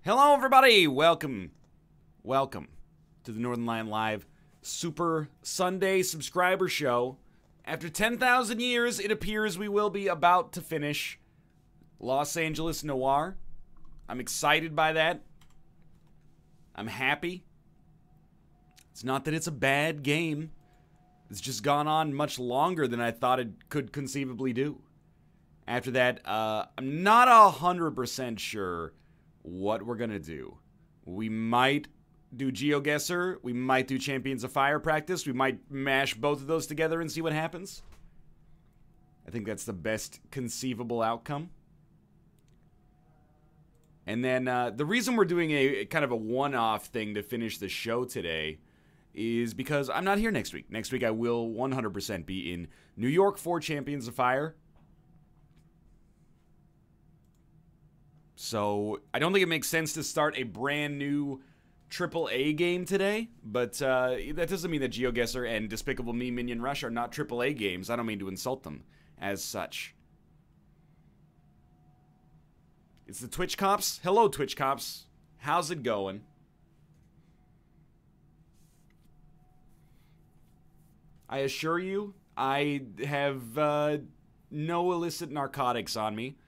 Hello, everybody! Welcome to the Northernlion Live Super Sunday subscriber show. After 10,000 years, it appears we will be about to finish Los Angeles Noire. I'm excited by that. I'm happy. It's not that it's a bad game. It's just gone on much longer than I thought it could conceivably do. After that, I'm not 100% sure what we're gonna do. We might do GeoGuessr. We might do Champions of Fire practice. We might mash both of those together and see what happens. I think that's the best conceivable outcome. And then the reason we're doing a kind of a one-off thing to finish the show today is because I'm not here next week. Next week I will 100% be in New York for Champions of Fire. So I don't think it makes sense to start a brand new AAA game today, but that doesn't mean that GeoGuessr and Despicable Me Minion Rush are not AAA games. I don't mean to insult them as such. It's the Twitch Cops. Hello, Twitch Cops. How's it going? I assure you, I have no illicit narcotics on me.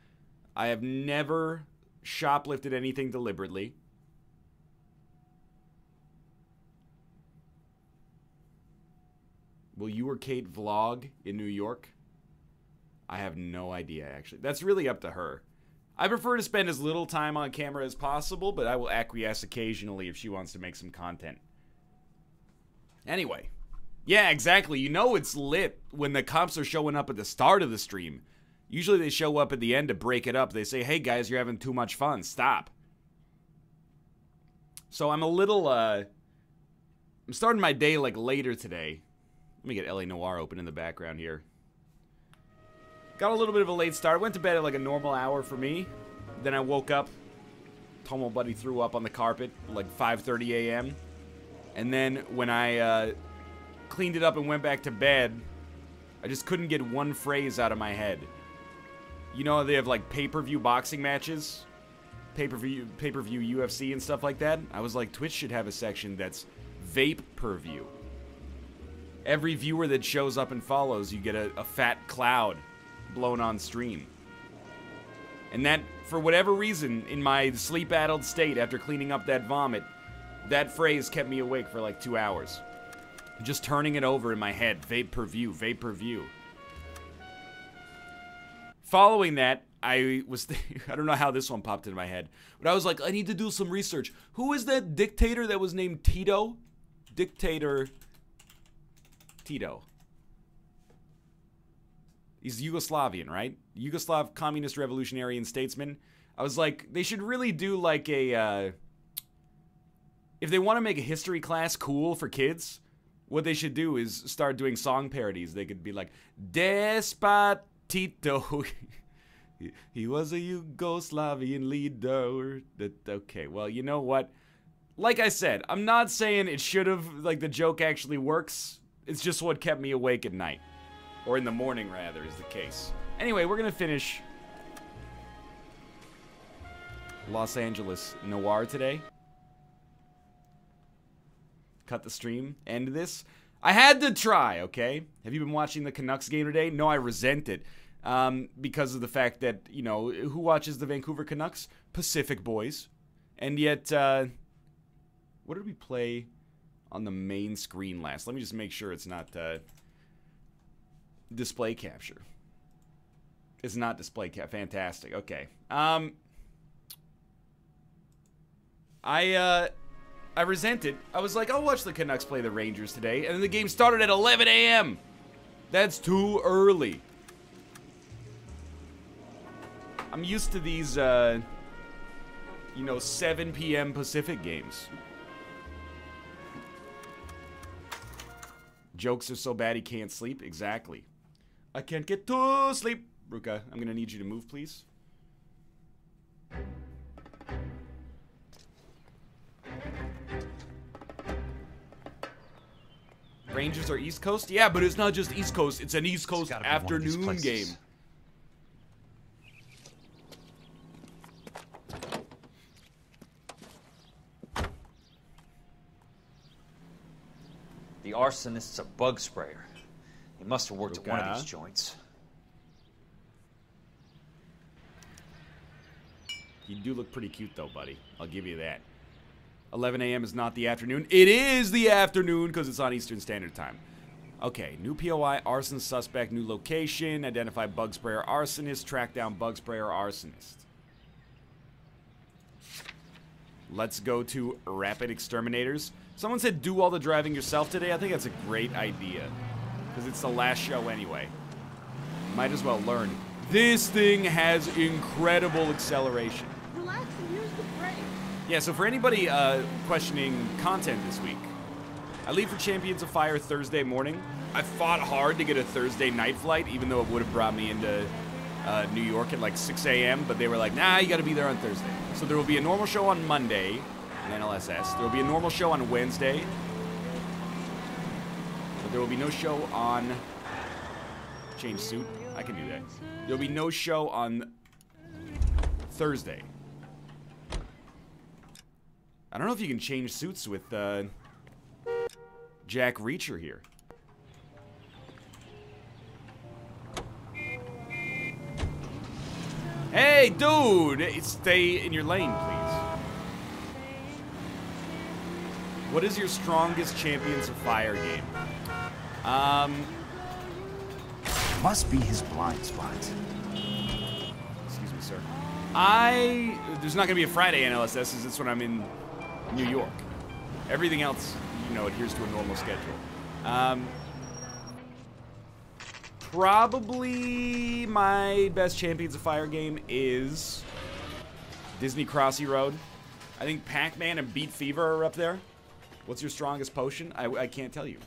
I have never shoplifted anything deliberately. Will you or Kate vlog in New York? I have no idea, actually. That's really up to her. I prefer to spend as little time on camera as possible, but I will acquiesce occasionally if she wants to make some content. Anyway. Yeah, exactly. You know it's lit when the cops are showing up at the start of the stream. Usually they show up at the end to break it up. They say, hey guys, you're having too much fun. Stop. So I'm a little, I'm starting my day like later today. Let me get LA Noire open in the background here. Got a little bit of a late start. Went to bed at like a normal hour for me. Then I woke up. Told my buddy threw up on the carpet like 5:30 a.m. And then when I cleaned it up and went back to bed, I just couldn't get one phrase out of my head. You know, they have like pay-per-view boxing matches, pay-per-view UFC and stuff like that. I was like, Twitch should have a section that's vape-per-view. Every viewer that shows up and follows, you get a fat cloud blown on stream. And that, for whatever reason, in my sleep-addled state after cleaning up that vomit, that phrase kept me awake for like 2 hours. Just turning it over in my head. Vape-per-view, vape-per-view. Following that, I was I don't know how this one popped into my head, but I was like, I need to do some research. Who is that dictator that was named Tito? Dictator Tito. He's Yugoslavian, right? Yugoslav communist revolutionary and statesman. I was like, they should really do like a, if they want to make a history class cool for kids, what they should do is start doing song parodies. They could be like, Despacito. He was a Yugoslavian leader. Okay, well, you know what? Like I said, I'm not saying it should have, like, the joke actually works. It's just what kept me awake at night. Or in the morning, rather, is the case. Anyway, we're going to finish Los Angeles Noire today. Cut the stream, end this. I had to try, okay? Have you been watching the Canucks game today? No, I resent it. Because of the fact that, you know, who watches the Vancouver Canucks? Pacific boys. And yet, what did we play on the main screen last? Let me just make sure it's not display capture. It's not display cap. Fantastic. Okay. I resent it. I was like, I'll watch the Canucks play the Rangers today. And then the game started at 11 a.m. That's too early. I'm used to these, you know, 7 p.m. Pacific games. Jokes are so bad he can't sleep? Exactly. I can't get to sleep. Ruka, I'm gonna need you to move, please. Rangers are East Coast? Yeah, but it's not just East Coast. It's an East Coast afternoon game. The arsonist's a bug sprayer. He must have worked at one of these joints. You do look pretty cute, though, buddy. I'll give you that. 11 a.m. is not the afternoon. It is the afternoon because it's on Eastern Standard Time. Okay, new POI, arson suspect, new location, identify bug sprayer arsonist, track down bug sprayer arsonist. Let's go to Rapid Exterminators. Someone said do all the driving yourself today. I think that's a great idea because it's the last show anyway. Might as well learn. This thing has incredible acceleration. Relax and use the brake. Yeah, so for anybody questioning content this week, I leave for Champions of Fire Thursday morning. I fought hard to get a Thursday night flight, even though it would have brought me into New York at like 6 a.m., but they were like, nah, you gotta be there on Thursday. So there will be a normal show on Monday in NLSS. There will be a normal show on Wednesday. But there will be no show on... Change suit. I can do that. There will be no show on Thursday. I don't know if you can change suits with Jack Reacher here. Hey, dude! Stay in your lane, please. What is your strongest Champions of Fire game? Must be his blind spot. Excuse me, sir. There's not gonna be a Friday NLSS, as it's when I'm in New York. Everything else, you know, adheres to a normal schedule. Probably my best Champions of Fire game is Disney Crossy Road. I think Pac-Man and Beat Fever are up there. What's your strongest potion? I can't tell you.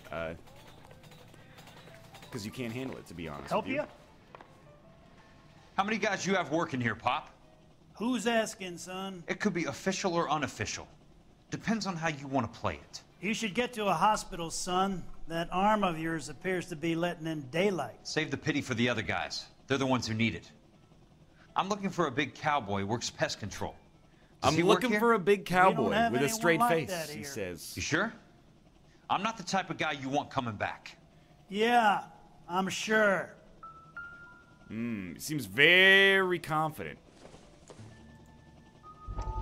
Because you can't handle it, to be honest. Help you? How many guys you have working here, Pop? Who's asking, son? It could be official or unofficial. Depends on how you want to play it. You should get to a hospital, son. That arm of yours appears to be letting in daylight. Save the pity for the other guys. They're the ones who need it. I'm looking for a big cowboy who works pest control. I'm looking for a big cowboy with a straight like face, he says. You sure? I'm not the type of guy you want coming back. Yeah, I'm sure. He seems very confident.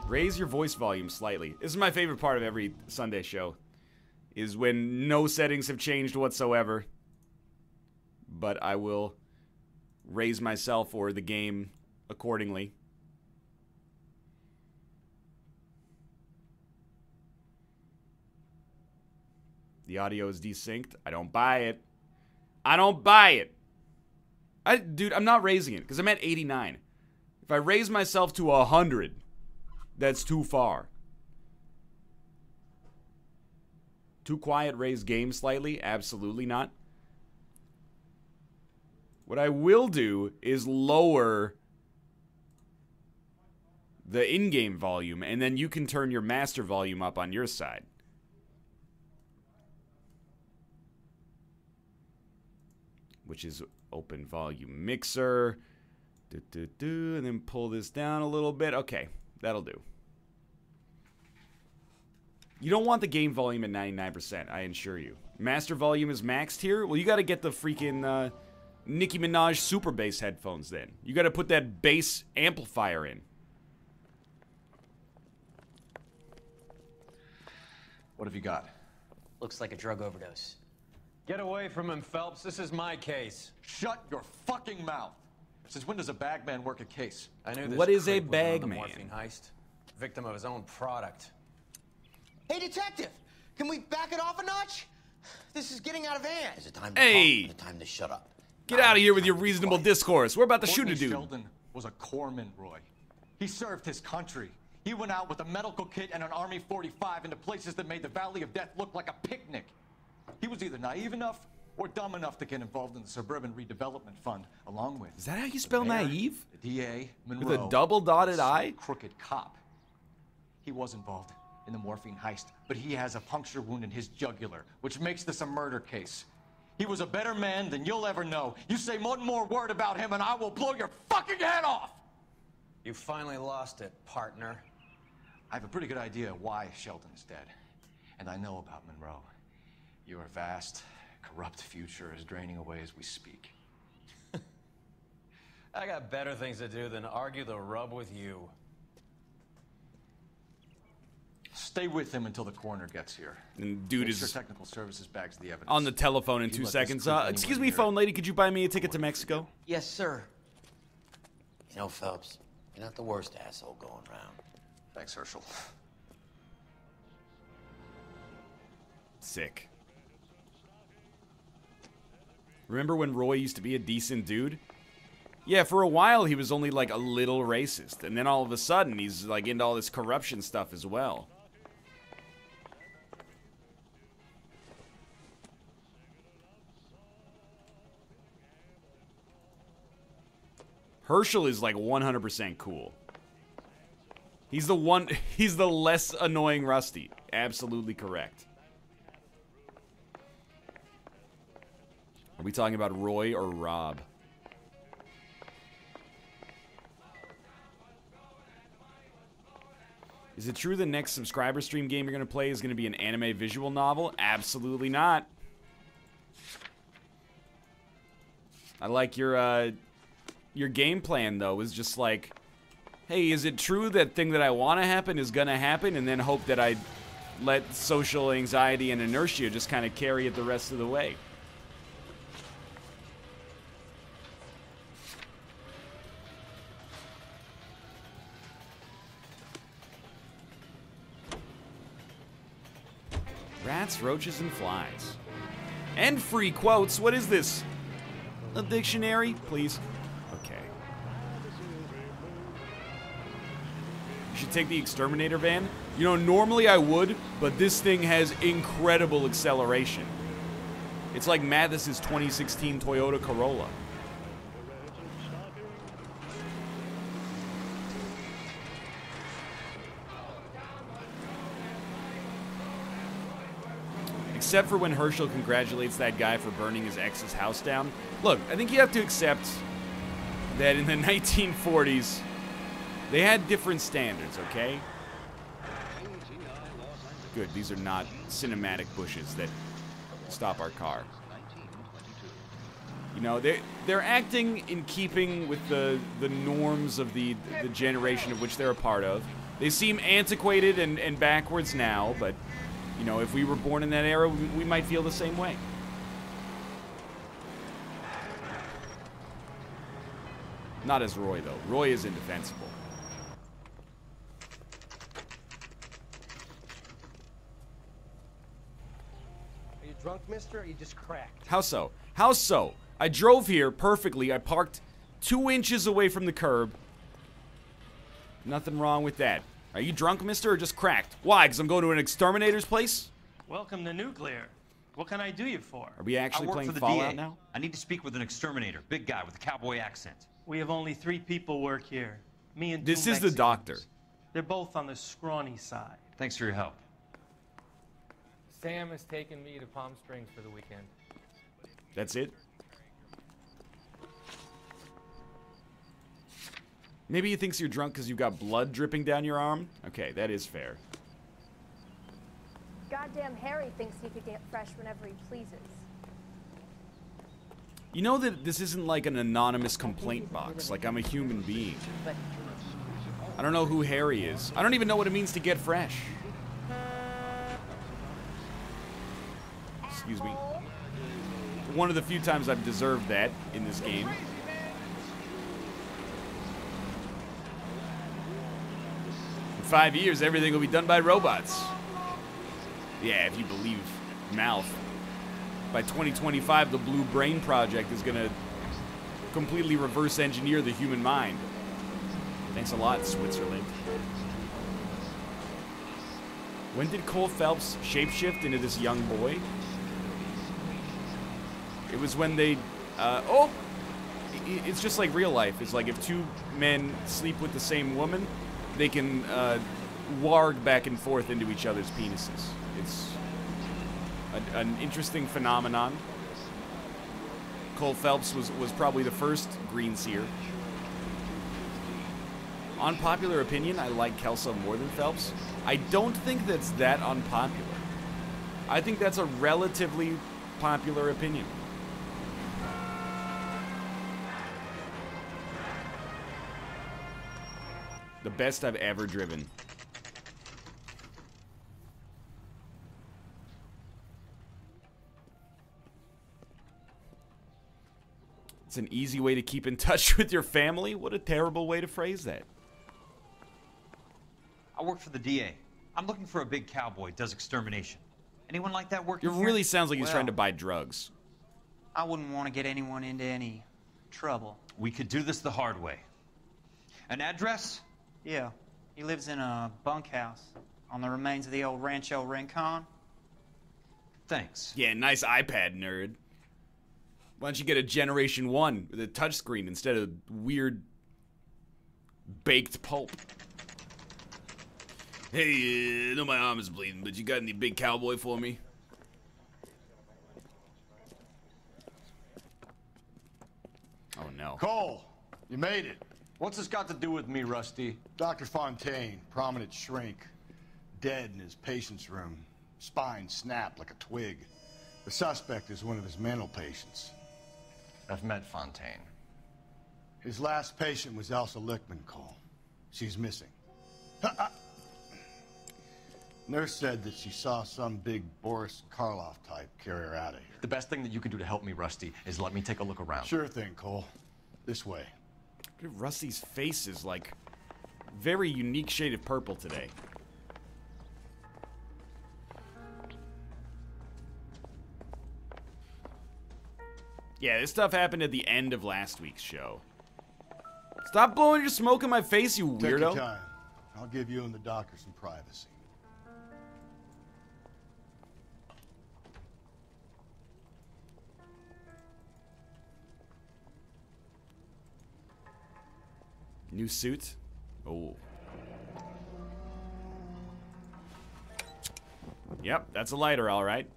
Raise your voice volume slightly. This is my favorite part of every Sunday show. Is when no settings have changed whatsoever. But I will raise myself or the game accordingly. The audio is desynced. I don't buy it. I don't buy it. Dude, I'm not raising it because I'm at 89. If I raise myself to 100, that's too far. Too quiet, raise game slightly? Absolutely not. What I will do is lower the in-game volume, and then you can turn your master volume up on your side. Which is open volume mixer. And then pull this down a little bit. Okay, that'll do. You don't want the game volume at 99%, I assure you. Master volume is maxed here? Well, you gotta get the freaking Nicki Minaj Super Bass headphones then. You gotta put that bass amplifier in. What have you got? Looks like a drug overdose. Get away from him, Phelps. This is my case. Shut your fucking mouth. Since when does a bagman work a case? I knew this. What is a creep was on the bagman? morphine heist. Victim of his own product. Hey, detective! Can we back it off a notch? This is getting out of hand. Is it time to Hey! talk? Is it time to shut up? Get out of here with your reasonable discourse. We're about to shoot a dude. Sheldon was a corpsman, Roy. He served his country. He went out with a medical kit and an Army 45 into places that made the Valley of Death look like a picnic. He was either naive enough or dumb enough to get involved in the Suburban Redevelopment Fund, along with... Is that how you spell naive? The DA, Monroe... With a double-dotted I? Crooked cop. He was involved in the morphine heist, but he has a puncture wound in his jugular, which makes this a murder case. He was a better man than you'll ever know. You say one more word about him and I will blow your fucking head off! You finally lost it, partner. I have a pretty good idea why Sheldon's dead. And I know about Monroe. Your vast, corrupt future is draining away as we speak. I got better things to do than argue the rub with you. Stay with him until the coroner gets here. And dude Make sure is technical services bags the evidence. on the telephone in If you 2 let this seconds. creep anywhere Excuse me, near- phone lady, could you buy me a ticket to Mexico? Yes, sir. You know, Phelps, you're not the worst asshole going around. Thanks, Herschel. Sick. Remember when Roy used to be a decent dude? Yeah, for a while he was only like a little racist, and then all of a sudden he's like into all this corruption stuff as well. Herschel is like 100% cool. He's the less annoying Rusty. Absolutely correct. Are we talking about Roy or Rob? Is it true the next subscriber stream game you're going to play is going to be an anime visual novel? Absolutely not. I like your game plan, though, is just like, hey, is it true that thing that I want to happen is going to happen, and then hope that I let social anxiety and inertia just kind of carry it the rest of the way? Rats, roaches, and flies. And free quotes. What is this? A dictionary? Please. Okay. You should take the exterminator van. You know, normally I would, but this thing has incredible acceleration. It's like Mathis's 2016 Toyota Corolla. Except for when Herschel congratulates that guy for burning his ex's house down. Look, I think you have to accept that in the 1940s, they had different standards, okay? Good, these are not cinematic bushes that stop our car. You know, they're acting in keeping with the norms of the generation of which they're a part of. They seem antiquated and backwards now, but, you know, if we were born in that era, we might feel the same way. Not as Roy, though. Roy is indefensible. Are you drunk, mister, or are you just cracked? How so? How so? I drove here perfectly. I parked 2 inches away from the curb. Nothing wrong with that. Are you drunk, mister, or just cracked? Why? Because I'm going to an exterminator's place? Welcome to Nuclear. What can I do you for? Are we actually I work playing for the Fallout DA. now? I need to speak with an exterminator. Big guy with a cowboy accent. We have only 3 people work here. Me and 2 This is the Mexicans. doctor. They're both on the scrawny side. Thanks for your help. Sam has taken me to Palm Springs for the weekend. That's it? Maybe he thinks you're drunk because you've got blood dripping down your arm? Okay, that is fair. Goddamn Harry thinks he could get fresh whenever he pleases. You know that this isn't like an anonymous complaint box, like I'm a human being. I don't know who Harry is. I don't even know what it means to get fresh. Excuse me. One of the few times I've deserved that in this game. In 5 years, everything will be done by robots. Yeah, if you believe Mouth. By 2025, the Blue Brain Project is going to completely reverse engineer the human mind. Thanks a lot, Switzerland. When did Cole Phelps shapeshift into this young boy? It was when they... It's just like real life. It's like if 2 men sleep with the same woman, they can warg back and forth into each other's penises. It's an interesting phenomenon. Cole Phelps was probably the first green seer. Unpopular opinion, I like Kelso more than Phelps. I don't think that's that unpopular. I think that's a relatively popular opinion. The best I've ever driven. It's an easy way to keep in touch with your family? What a terrible way to phrase that. I work for the DA. I'm looking for a big cowboy who does extermination. Anyone like that working It here? really sounds like he's trying to buy drugs. I wouldn't want to get anyone into any trouble. We could do this the hard way. An address? Yeah. He lives in a bunkhouse on the remains of the old Rancho Rincon. Thanks. Yeah, nice iPad, nerd. Why don't you get a Generation 1 with a touchscreen instead of weird baked pulp? Hey, I know my arm is bleeding, but you got any big cowboy for me? Oh, no. Cole, you made it. What's this got to do with me, Rusty? Dr. Fontaine, prominent shrink, dead in his patient's room. Spine snapped like a twig. The suspect is one of his mental patients. I've met Fontaine. His last patient was Elsa Lichtman, Cole. She's missing. Nurse said that she saw some big Boris Karloff type carry her out of here. The best thing that you can do to help me, Rusty, is let me take a look around. Sure thing, Cole. This way. Rusty's face is like very unique shade of purple today. Yeah, this stuff happened at the end of last week's show. Stop blowing your smoke in my face, you weirdo. Take your time. I'll give you and the doctor some privacy. New suit? Oh. Yep, that's a lighter, all right.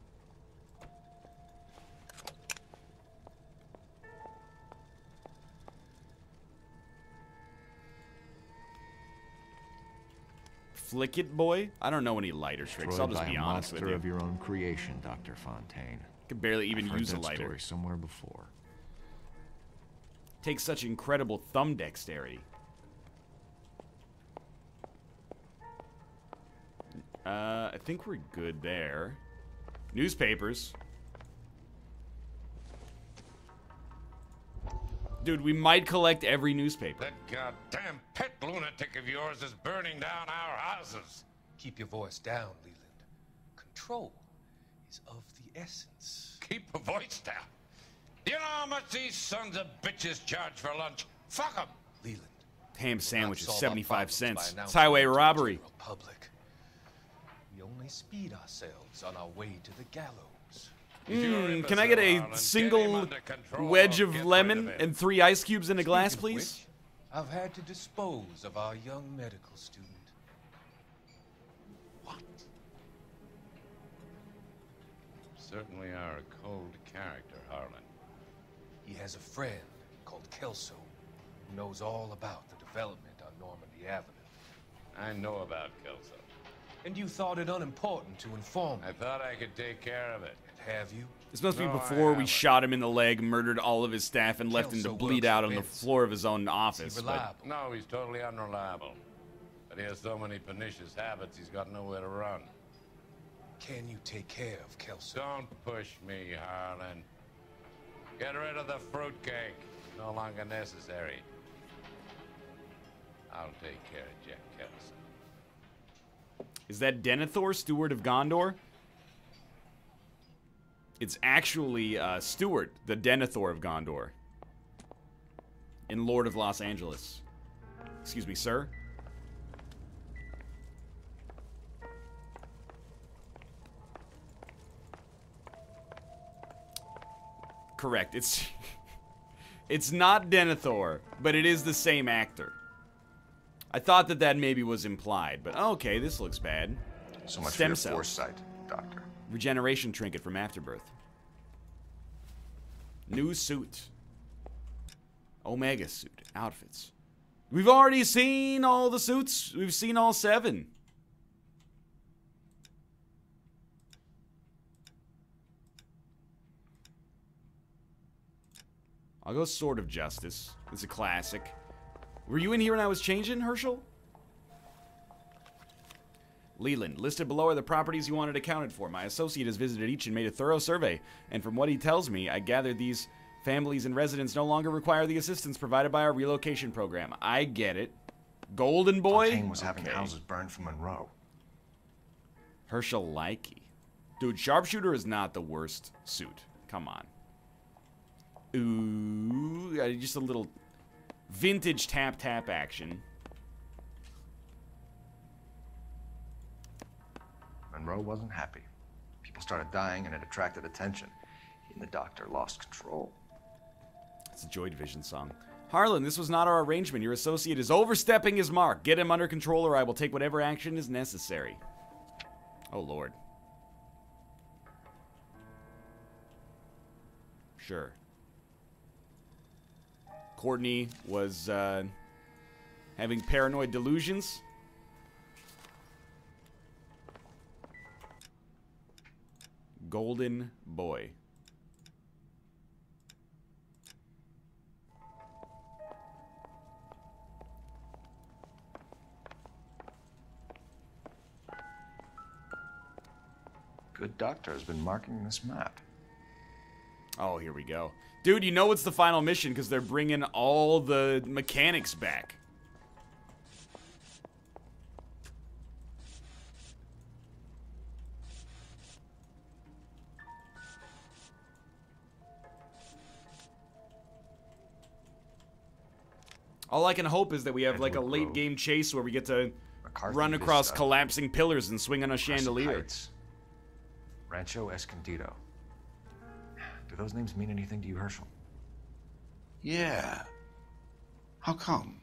Flick it, boy? I don't know any lighter tricks. I'll just be honest with you. Of your own creation, Dr. Fontaine. Could barely even I've use a heard that lighter. Story somewhere before. Takes such incredible thumb dexterity. I think we're good there. Newspapers. Dude, we might collect every newspaper. That goddamn pet lunatic of yours is burning down our houses. Keep your voice down, Leland. Control is of the essence. Keep your voice down. Do you know how much these sons of bitches charge for lunch? Fuck them. Leland. Ham sandwich is 75 cents. It's announcing highway to the robbery. general public. We only speed ourselves on our way to the gallows. Can I get a single wedge of lemon and 3 ice cubes in a glass, please? I've had to dispose of our young medical student. What? Certainly are a cold character, Harlan. He has a friend called Kelso who knows all about the development on Normandy Avenue. I know about Kelso. And you thought it unimportant to inform me. I thought I could take care of it. Have you? This must be No, before I we haven't. shot him in the leg, murdered all of his staff, and left him to Kelso bleed works out for on the Vince. floor of his own office. Is he But reliable? No, he's totally unreliable. But he has so many pernicious habits, he's got nowhere to run. Can you take care of Kelso? Don't push me, Harlan. Get rid of the fruitcake. No longer necessary. I'll take care of Jack Kelso. is that Denethor, Steward of Gondor? It's actually Stewart, the Denethor of Gondor. In Lord of Los Angeles. Excuse me, sir? Correct. It's not Denethor, but it is the same actor. I thought that maybe was implied, but okay, this looks bad. So much Stem for your cells. foresight, Doctor. Regeneration trinket from Afterbirth. New suit. Omega suit. Outfits. We've already seen all the suits. We've seen all 7. I'll go Sword of Justice. It's a classic. Were you in here when I was changing, Herschel? Leland, listed below are the properties you wanted accounted for. My associate has visited each and made a thorough survey, and from what he tells me, I gather these families and residents no longer require the assistance provided by our relocation program. I get it. Golden Boy? Fontaine was having houses burned from Monroe. Herschel Likey. Dude, Sharpshooter is not the worst suit. Come on. Ooh, just a little vintage tap-tap action. Monroe wasn't happy. People started dying and it attracted attention. He and the doctor lost control. It's a Joy Division song. Harlan, this was not our arrangement. Your associate is overstepping his mark. Get him under control or I will take whatever action is necessary. Oh, Lord. Sure. Courtney was having paranoid delusions. Golden Boy. Good doctor has been marking this map. Oh, here we go. Dude, you know it's the final mission because they're bringing all the mechanics back. All I can hope is that we have like a late game chase where we get to run across collapsing pillars and swing on a chandelier. Heights. Rancho Escondido. Do those names mean anything to you, Herschel? Yeah. How come?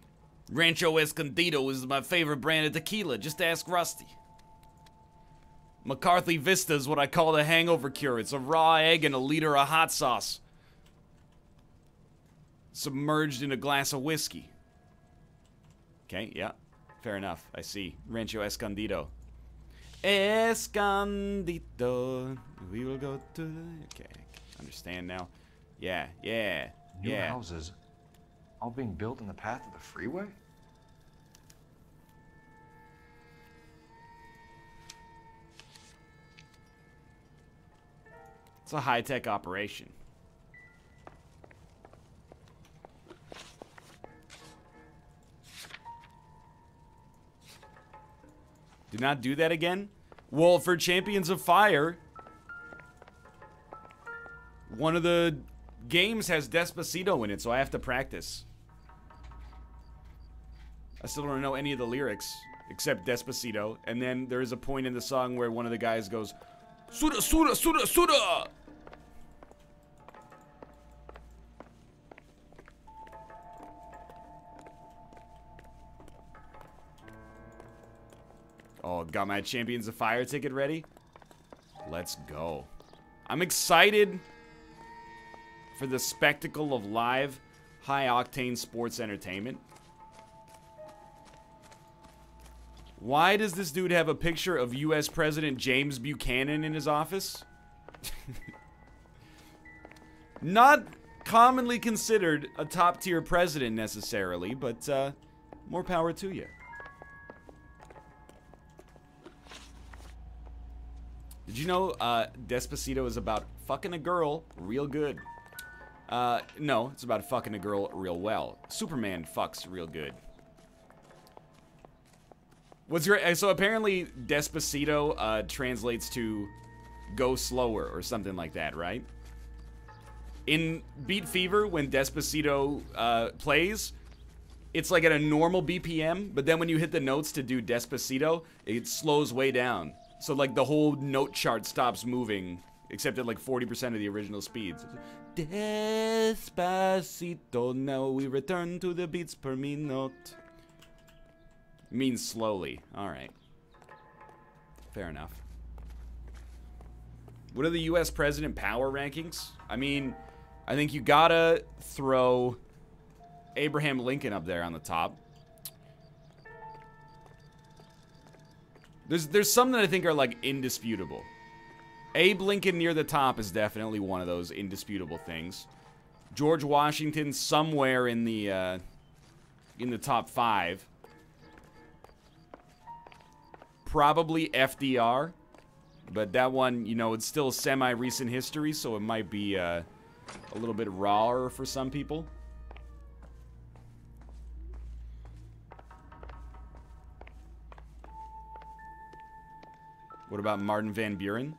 Rancho Escondido is my favorite brand of tequila. Just ask Rusty. McCarthy Vista is what I call the hangover cure. It's a raw egg and a liter of hot sauce submerged in a glass of whiskey. Okay, yeah. Fair enough. I see. Rancho Escondido. Escondido. We will go to the... Okay. Understand now. Yeah, yeah, New yeah. houses all being built in the path of the freeway? It's a high-tech operation. Do not do that again? Well, for Champions of Fire, one of the games has Despacito in it, so I have to practice. I still don't know any of the lyrics, except Despacito. And then there is a point in the song where one of the guys goes, Suda, Suda, Suda, Suda! Oh, got my Champions of Fire ticket ready? Let's go. I'm excited for the spectacle of live, high-octane sports entertainment. Why does this dude have a picture of U.S. President James Buchanan in his office? Not commonly considered a top-tier president necessarily, but more power to you. Did you know Despacito is about fucking a girl real good? No, it's about fucking a girl real well. Superman fucks real good. What's your... So apparently Despacito translates to go slower or something like that, right? In Beat Fever, when Despacito plays, it's like at a normal BPM, but then when you hit the notes to do Despacito, it slows way down. So, like, the whole note chart stops moving, except at, like, 40% of the original speeds. Despacito, now we return to the beats per minute. Means slowly. Alright. Fair enough. What are the U.S. president power rankings? I mean, I think you gotta throw Abraham Lincoln up there on the top. There's some that I think are, like, indisputable. Abe Lincoln near the top is definitely one of those indisputable things. George Washington somewhere in the top 5. Probably FDR, but that one, you know, it's still semi-recent history, so it might be a little bit rawer for some people. What about Martin Van Buren?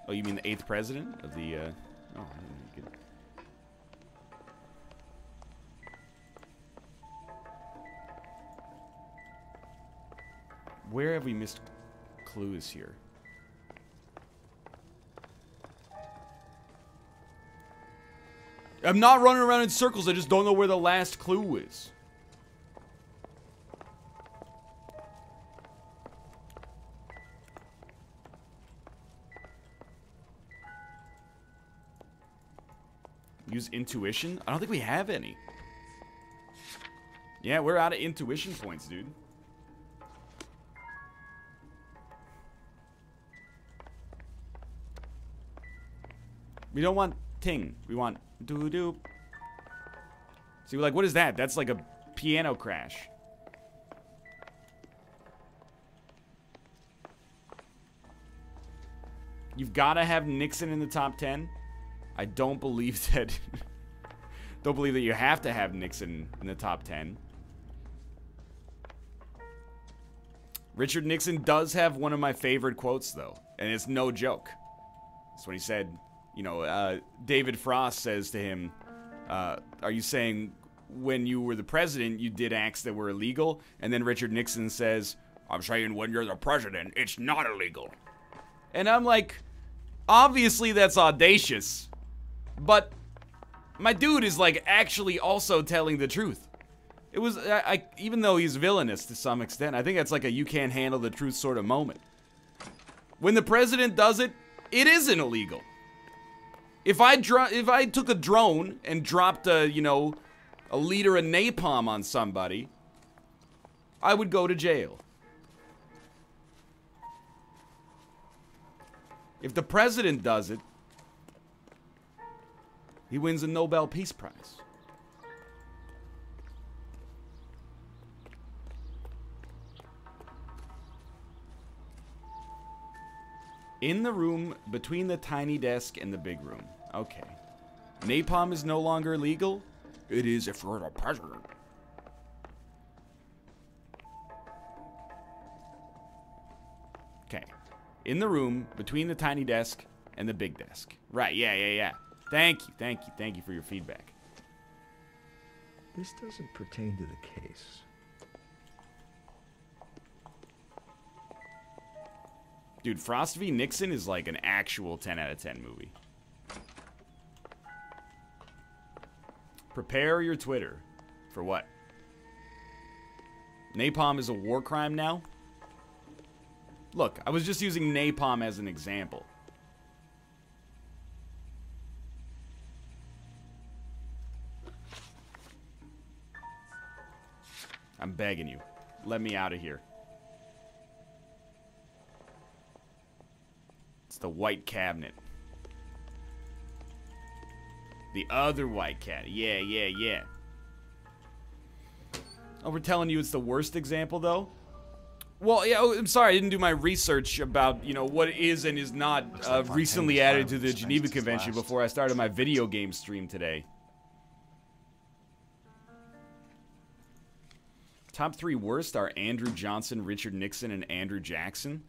Oh, you mean the 8th president of the, oh, I didn't get it. Where have we missed clues here? I'm not running around in circles, I just don't know where the last clue is. Use intuition? I don't think we have any. Yeah, we're out of intuition points, dude. We don't want ting. We want doo-doo. See, we're like, what is that? That's like a piano crash. You've got to have Nixon in the top 10. I don't believe that. Don't believe that you have to have Nixon in the top 10. Richard Nixon does have one of my favorite quotes, though, and it's no joke. That's what he said. You know, David Frost says to him, are you saying when you were the president, you did acts that were illegal? And then Richard Nixon says, I'm saying when you're the president, it's not illegal. And I'm like, obviously that's audacious. But my dude is like actually also telling the truth. It was, even though he's villainous to some extent, I think that's like a you can't handle the truth sort of moment. When the president does it, it isn't illegal. If I took a drone and dropped a, you know, a liter of napalm on somebody, I would go to jail. If the president does it, he wins a Nobel Peace Prize. In the room between the tiny desk and the big room. Okay. Napalm is no longer legal? It is if you're the president. Okay. In the room between the tiny desk and the big desk. Right, yeah. Thank you for your feedback. This doesn't pertain to the case. Dude, Frost v. Nixon is like an actual 10 out of 10 movie. Prepare your Twitter. For what? Napalm is a war crime now? Look, I was just using napalm as an example. I'm begging you. Let me out of here. It's the white cabinet. The other white cat. Yeah. Oh, we're telling you it's the worst example, though? Well, yeah, I'm sorry, I didn't do my research about, you know, what is and is not recently added to the Geneva Convention before I started my video game stream today. Top 3 worst are Andrew Johnson, Richard Nixon, and Andrew Jackson.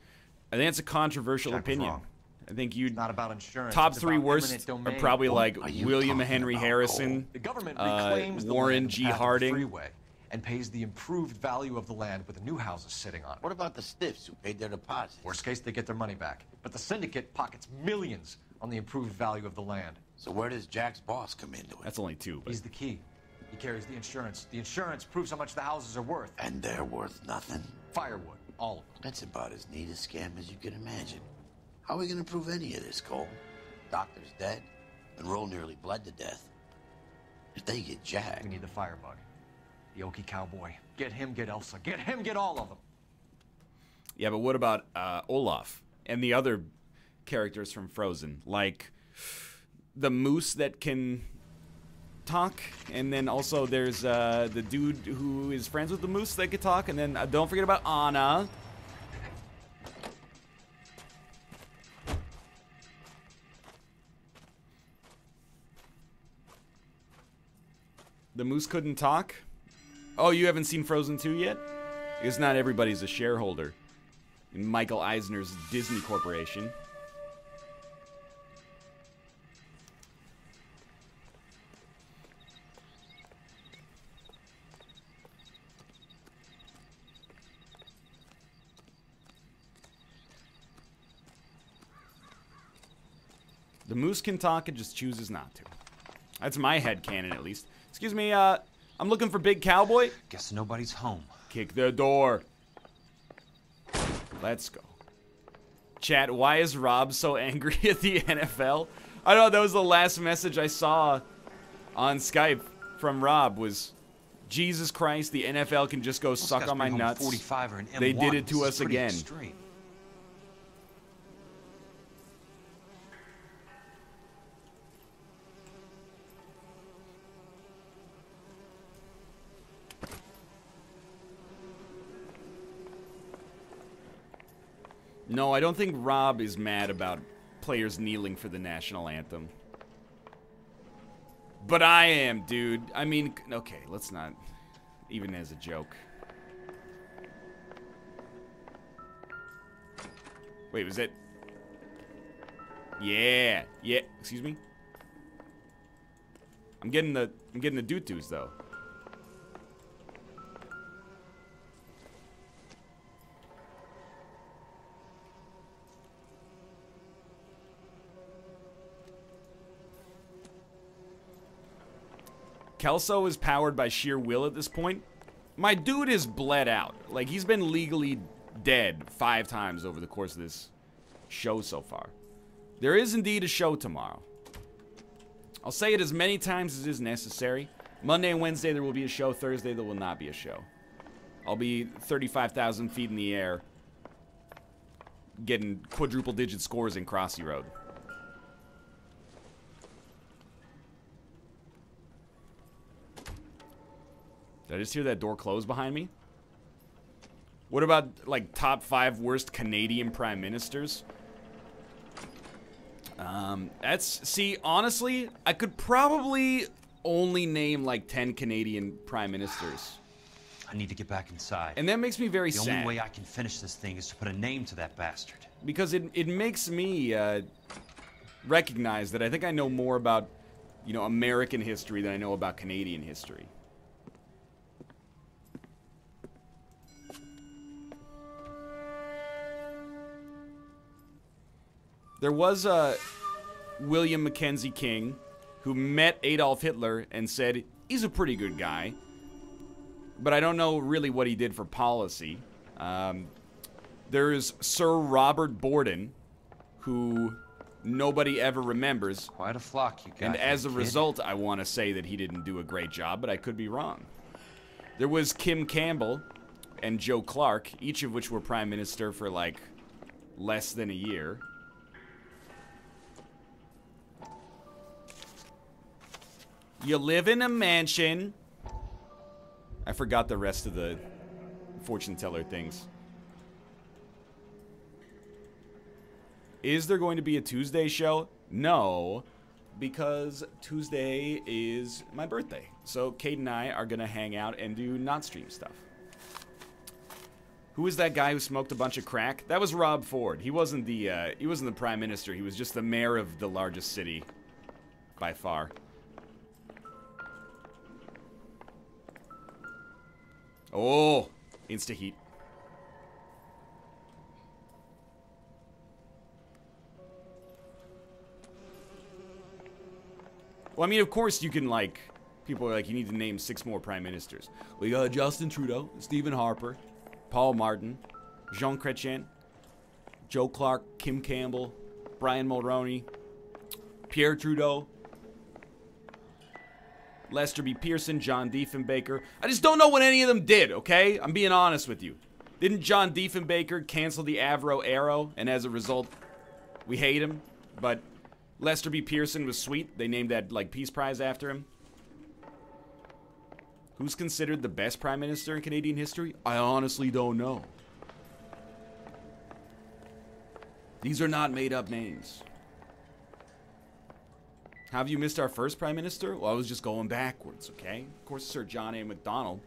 I think that's a controversial opinion. I think you'd not about insurance. Top 3 worst are probably like William Henry Harrison, the government reclaims Warren G. Harding, freeway and pays the improved value of the land with the new houses sitting on it. What about the stiffs who paid their deposits? Worst case, they get their money back. But the syndicate pockets millions on the improved value of the land. So where does Jack's boss come into it? That's only 2. But he's the key. He carries the insurance. The insurance proves how much the houses are worth. And they're worth nothing. Firewood, all of them. That's about as neat a scam as you can imagine. How are we going to prove any of this, Cole? Doctor's dead, and Roll nearly bled to death. If they get Jack... We need the firebug. The Okie cowboy. Get him, get Elsa. Get him, get all of them. Yeah, but what about Olaf and the other characters from Frozen? Like the moose that can talk, and then also there's the dude who is friends with the moose that could talk, and then don't forget about Anna. The moose couldn't talk? Oh, you haven't seen Frozen 2 yet? Because not everybody's a shareholder in Michael Eisner's Disney Corporation. The moose can talk, it just chooses not to. That's my headcanon, at least. Excuse me, I'm looking for Big Cowboy. Guess nobody's home. Kick the door. Let's go. Chat, why is Rob so angry at the NFL? I don't know, that was the last message I saw on Skype from Rob was, Jesus Christ, the NFL can just go suck on my nuts. 45 or an M1. They did it to This us is pretty again. extreme. No, I don't think Rob is mad about players kneeling for the national anthem. But I am, dude. I mean, okay, let's not. Even as a joke. Wait, was it? Yeah. Yeah. Excuse me? I'm getting the doo-doos, though. Kelso is powered by sheer will at this point. My dude is bled out. Like, he's been legally dead 5 times over the course of this show so far. There is indeed a show tomorrow. I'll say it as many times as is necessary. Monday and Wednesday there will be a show. Thursday there will not be a show. I'll be 35,000 feet in the air getting quadruple digit scores in Crossy Road. Did I just hear that door close behind me? What about, like, top 5 worst Canadian prime ministers? See, honestly, I could probably only name, like, 10 Canadian prime ministers. I need to get back inside. And that makes me very sad. The only way I can finish this thing is to put a name to that bastard. Because it makes me recognize that I think I know more about, you know, American history than I know about Canadian history. There was William Mackenzie King who met Adolf Hitler and said, he's a pretty good guy. But I don't know really what he did for policy. There's Sir Robert Borden, who nobody ever remembers. Quite a flock you got. And as a kid. result, I want to say that he didn't do a great job, but I could be wrong. There was Kim Campbell and Joe Clark, each of which were prime minister for, like, less than a year. You live in a mansion. I forgot the rest of the fortune teller things. Is there going to be a Tuesday show? No, because Tuesday is my birthday. So Kate and I are going to hang out and do not stream stuff. Who was that guy who smoked a bunch of crack? That was Rob Ford. He wasn't the prime minister. He was just the mayor of the largest city by far. Oh, insta-heat. Well, I mean, of course you can, like, people are like, you need to name 6 more prime ministers. We got Justin Trudeau, Stephen Harper, Paul Martin, Jean Chrétien, Joe Clark, Kim Campbell, Brian Mulroney, Pierre Trudeau, Lester B. Pearson, John Diefenbaker. I just don't know what any of them did, okay? I'm being honest with you. Didn't John Diefenbaker cancel the Avro Arrow, and as a result, we hate him? But Lester B. Pearson was sweet. They named that, like, Peace Prize after him. Who's considered the best prime minister in Canadian history? I honestly don't know. These are not made-up names. Have you missed our first prime minister? Well, I was just going backwards, okay? Of course, Sir John A. Macdonald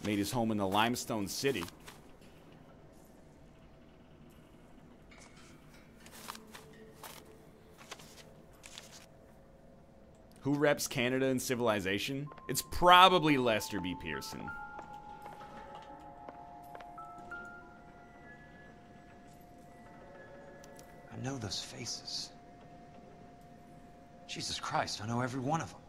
made his home in the Limestone City. Who reps Canada and civilization? It's probably Lester B. Pearson. I know those faces. Jesus Christ, I know every one of them.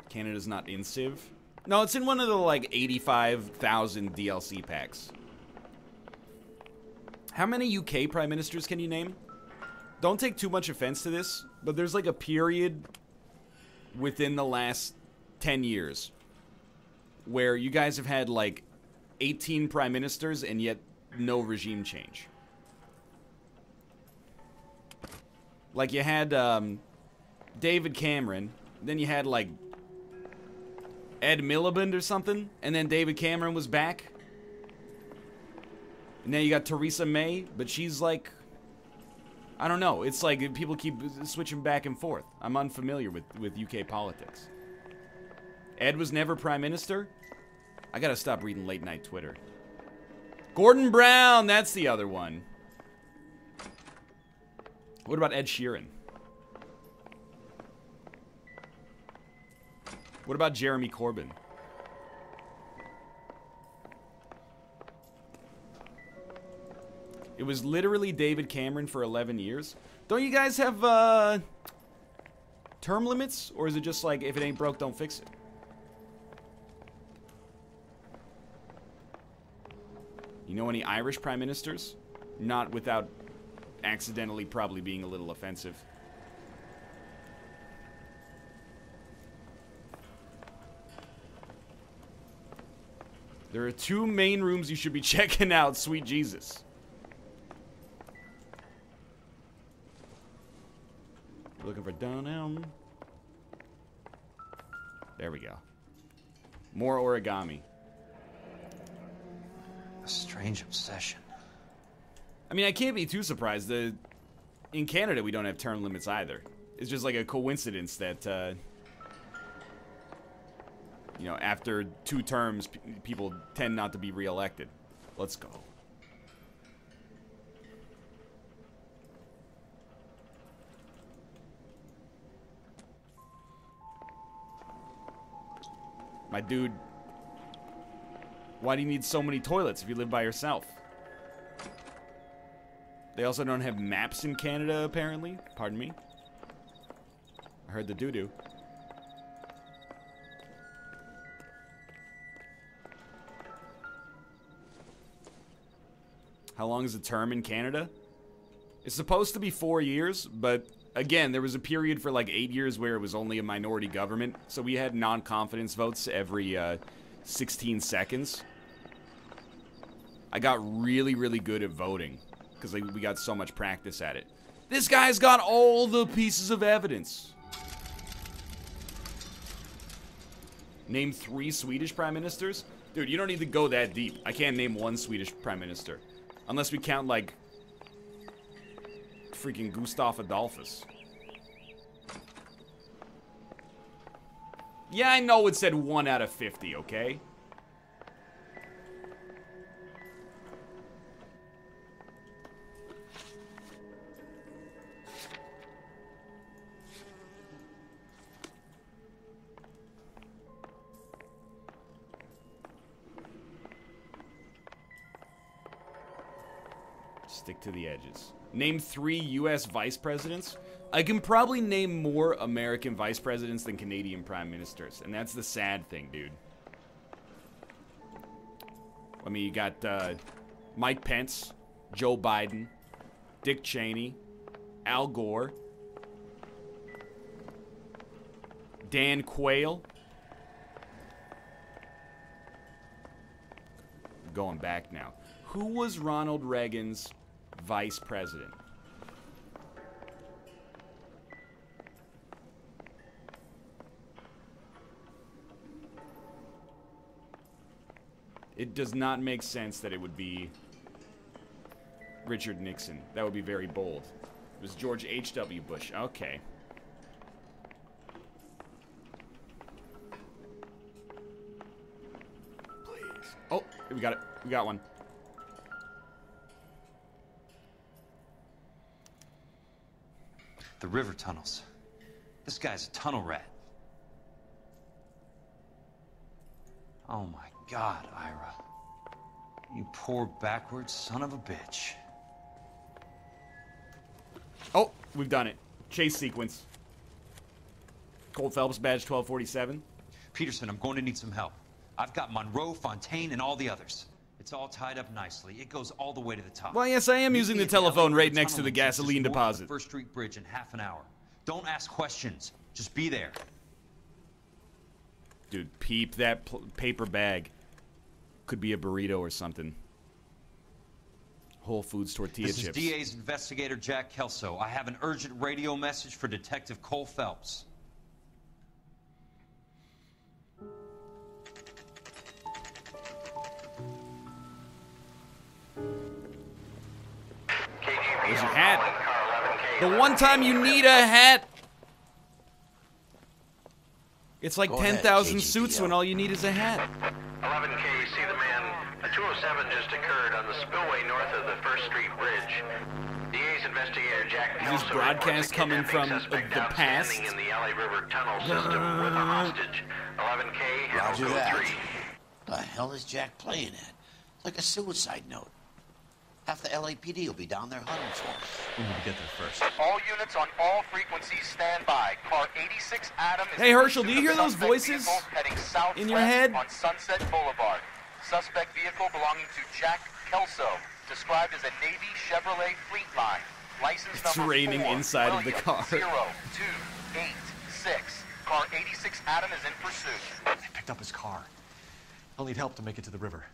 Canada's not in Civ? No, it's in one of the, like, 85,000 DLC packs. How many UK prime ministers can you name? Don't take too much offense to this, but there's, like, a period within the last 10 years where you guys have had, like, 18 prime ministers and yet no regime change. Like, you had David Cameron, then you had, like, Ed Miliband or something, and then David Cameron was back. And now you got Theresa May, but she's like, I don't know. It's like people keep switching back and forth. I'm unfamiliar with UK politics. Ed was never prime minister? I gotta stop reading late night Twitter. Gordon Brown, that's the other one. What about Ed Sheeran? What about Jeremy Corbyn? It was literally David Cameron for 11 years. Don't you guys have term limits? Or is it just like, if it ain't broke, don't fix it? You know any Irish prime ministers? Not without accidentally probably being a little offensive. There are 2 main rooms you should be checking out, sweet Jesus. Looking for down. There we go. More origami. A strange obsession. I mean, I can't be too surprised. In Canada, we don't have term limits either. It's just like a coincidence that, you know, after 2 terms, people tend not to be reelected. Let's go. My dude, why do you need so many toilets if you live by yourself? They also don't have maps in Canada, apparently. Pardon me. I heard the doo-doo. How long is the term in Canada? It's supposed to be 4 years, but again, there was a period for like 8 years where it was only a minority government, so we had non-confidence votes every 16 seconds. I got really, really good at voting because we got so much practice at it. This guy's got all the pieces of evidence. Name 3 Swedish prime ministers? Dude, you don't need to go that deep. I can't name 1 Swedish prime minister. Unless we count, like, freaking Gustav Adolphus. Yeah, I know it said 1 out of 50, okay? Stick to the edges. Name 3 U.S. vice presidents. I can probably name more American vice presidents than Canadian prime ministers, and that's the sad thing, dude. I mean, you got Mike Pence, Joe Biden, Dick Cheney, Al Gore, Dan Quayle. Going back now. Who was Ronald Reagan's vice president? It does not make sense that it would be Richard Nixon. That would be very bold. It was George H.W. Bush. Okay. Please. Oh, we got it. We got one. The river tunnels. This guy's a tunnel rat. Oh my God, Ira. You poor backwards son of a bitch. Oh, we've done it. Chase sequence. Cole Phelps, badge 1247. Peterson, I'm going to need some help. I've got Monroe, Fontaine, and all the others. It's all tied up nicely. It goes all the way to the top. Well, yes, I am using the telephone right next to the gasoline deposit. First Street Bridge in half an hour. Don't ask questions. Just be there. Dude, peep that paper bag. Could be a burrito or something. Whole Foods tortilla chips. This is DA's investigator Jack Kelso. I have an urgent radio message for Detective Cole Phelps. There's your hat. The one time you need a hat. It's like 10,000 suits when all you need is a hat. 11K, see the man. A 207 just occurred on the spillway north of the First Street Bridge. DA's investigator Jack Is this broadcast coming from the past? in the LA River tunnel system with a hostage. 11K, Roger Code that. 3. The hell is Jack playing at? Like a suicide note. Half the LAPD will be down there hunting for him. We need to get there first. All units on all frequencies stand by. Car 86 Adam is Hey, Herschel, do you hear those voices heading southwest in your head? on Sunset Boulevard. Suspect vehicle belonging to Jack Kelso, described as a Navy Chevrolet Fleetline. License It's number raining 4, inside of the William car. 0286. Car 86 Adam is in pursuit. I picked up his car. I'll need help to make it to the river.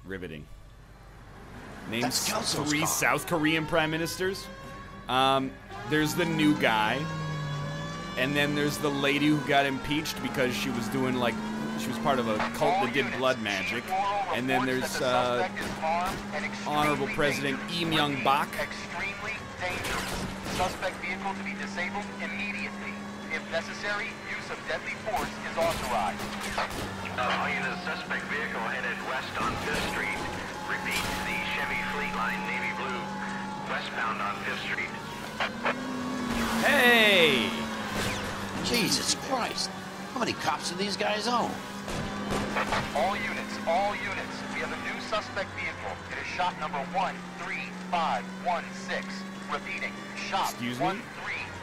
Riveting. Names Kelso's 3 car. South Korean prime ministers. There's the new guy. And then there's the lady who got impeached because she was doing like, she was part of a cult that did blood magic. And then there's Honorable President Lee Myung-bak. Extremely dangerous. Suspect vehicle to be disabled immediately. If necessary, use of deadly force is authorized. All units, suspect vehicle headed west on 5th Street. Repeat, the Chevy Fleetline Navy Blue, westbound on 5th Street. Hey! Jesus Christ. How many cops do these guys own? All units, we have a new suspect vehicle. It is shop number 13516. Repeating, shop Excuse me?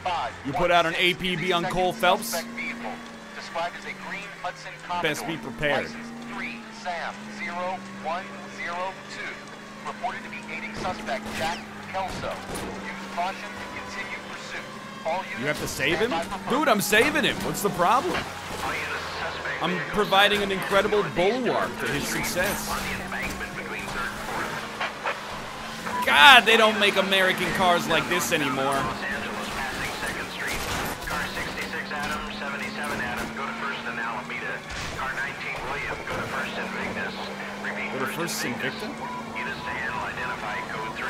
13516. You put out an APB on Cole Phelps? Suspect vehicle, described as a green Hudson Commodore. Best be prepared. License 3 Sam 0102. Reported to be aiding suspect Jack Kelso. Use caution to continue pursuit. All units You have to save him? stand by for Dude, I'm saving him. What's the problem? All units, suspect I'm vehicle providing an south incredible northeast bulwark on to his 3rd Street, success. on the embankment between 3rd and 4th. God, they don't make American cars like this anymore. Los Angeles passing 2nd Street. Car 66 Adam, 77 Adam, go to 1st and Alameda. Car 19 William, go to 1st and Vignes. Repeat, Go to 1st and Vignes. Victor? Units to handle, identify, code 3.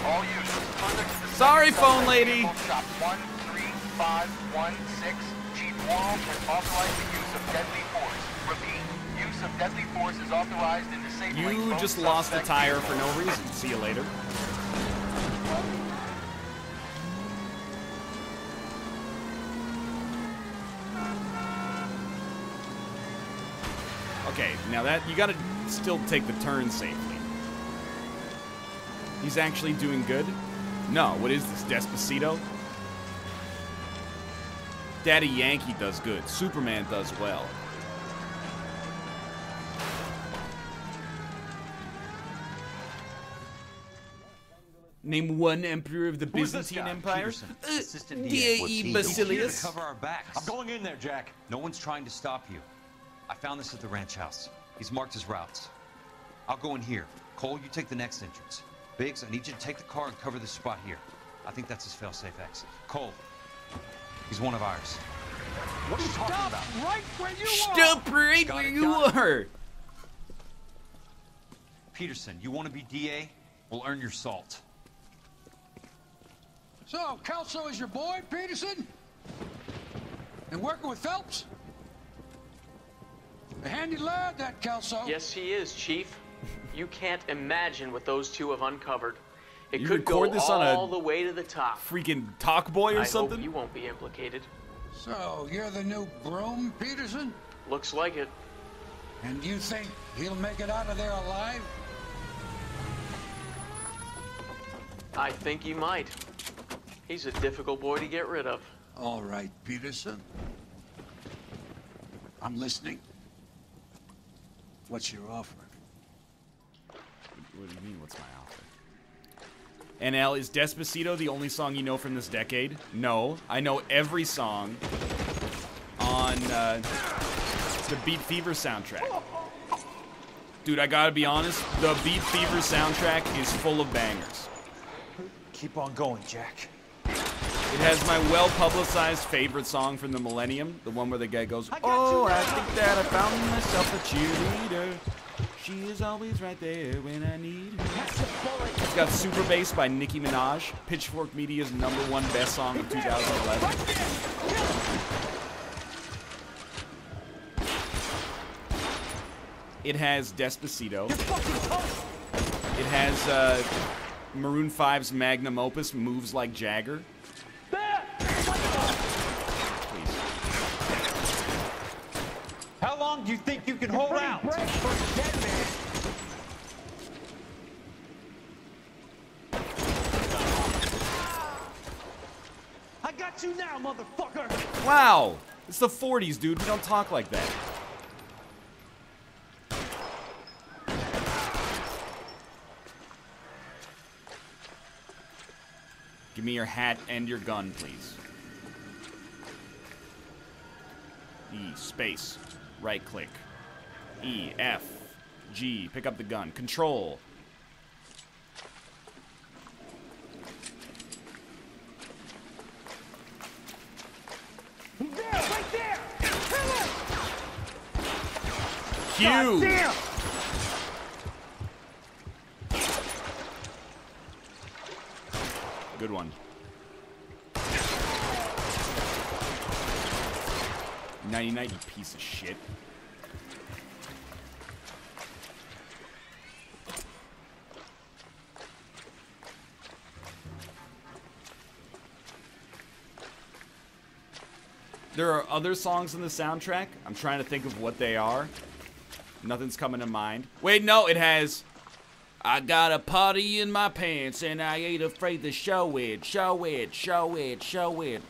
all units. Further to the Sorry, second phone suspect lady. vehicle, Shop 13516. Chief Worrell has authorized the use of deadly force. Repeat, use of deadly force is authorized in disabling You both just lost a suspect tire for vehicles. no reason. See you later. Okay, now that you gotta still take the turn safely. He's actually doing good? No, what is this, Despacito? Daddy Yankee does good. Superman does well. Name one emperor of the Who is this Byzantine guy? Empire. Peterson, assistant D.A.E. What's he doing? Basilius. He's here to cover our backs. I'm going in there, Jack. No one's trying to stop you. I found this at the ranch house. He's marked his routes. I'll go in here. Cole, you take the next entrance. Biggs, I need you to take the car and cover this spot here. I think that's his fail-safe exit. Cole, he's one of ours. What are you talking about? Stop right where you are! Stop right where you are! Peterson, you want to be DA? We'll earn your salt. So, Kelso is your boy, Peterson? And working with Phelps? A handy lad, that Kelso. Yes, he is, Chief. You can't imagine what those two have uncovered. It You could go record this on a all the way to the top. Freaking talk boy or I something? hope you won't be implicated. So, you're the new broom, Peterson? Looks like it. And you think he'll make it out of there alive? I think he might. He's a difficult boy to get rid of. All right, Peterson. I'm listening. What's your offer? What do you mean, what's my offer? NL, is Despacito the only song you know from this decade? No. I know every song on the Beat Fever soundtrack. Dude, I gotta be honest, the Beat Fever soundtrack is full of bangers. Keep on going, Jack. It has my well-publicized favorite song from the Millennium, the one where the guy goes, "Oh, I think that I found myself a cheerleader. She is always right there when I need her." It's got Super Bass by Nicki Minaj, Pitchfork Media's #1 best song of 2011. It has Despacito. It has Maroon 5's magnum opus, Moves Like Jagger. How long do you think you can hold out? I got you now, motherfucker! Wow! It's the 40s, dude. We don't talk like that. Give me your hat and your gun, please. E, space. Right click. E, F, G. Pick up the gun. Control. He's there, right there! Kill him! Q. God damn! Good one. 99, you piece of shit. There are other songs in the soundtrack. I'm trying to think of what they are. Nothing's coming to mind. Wait, no, it has... I got a party in my pants and I ain't afraid to show it, show it, show it, show it.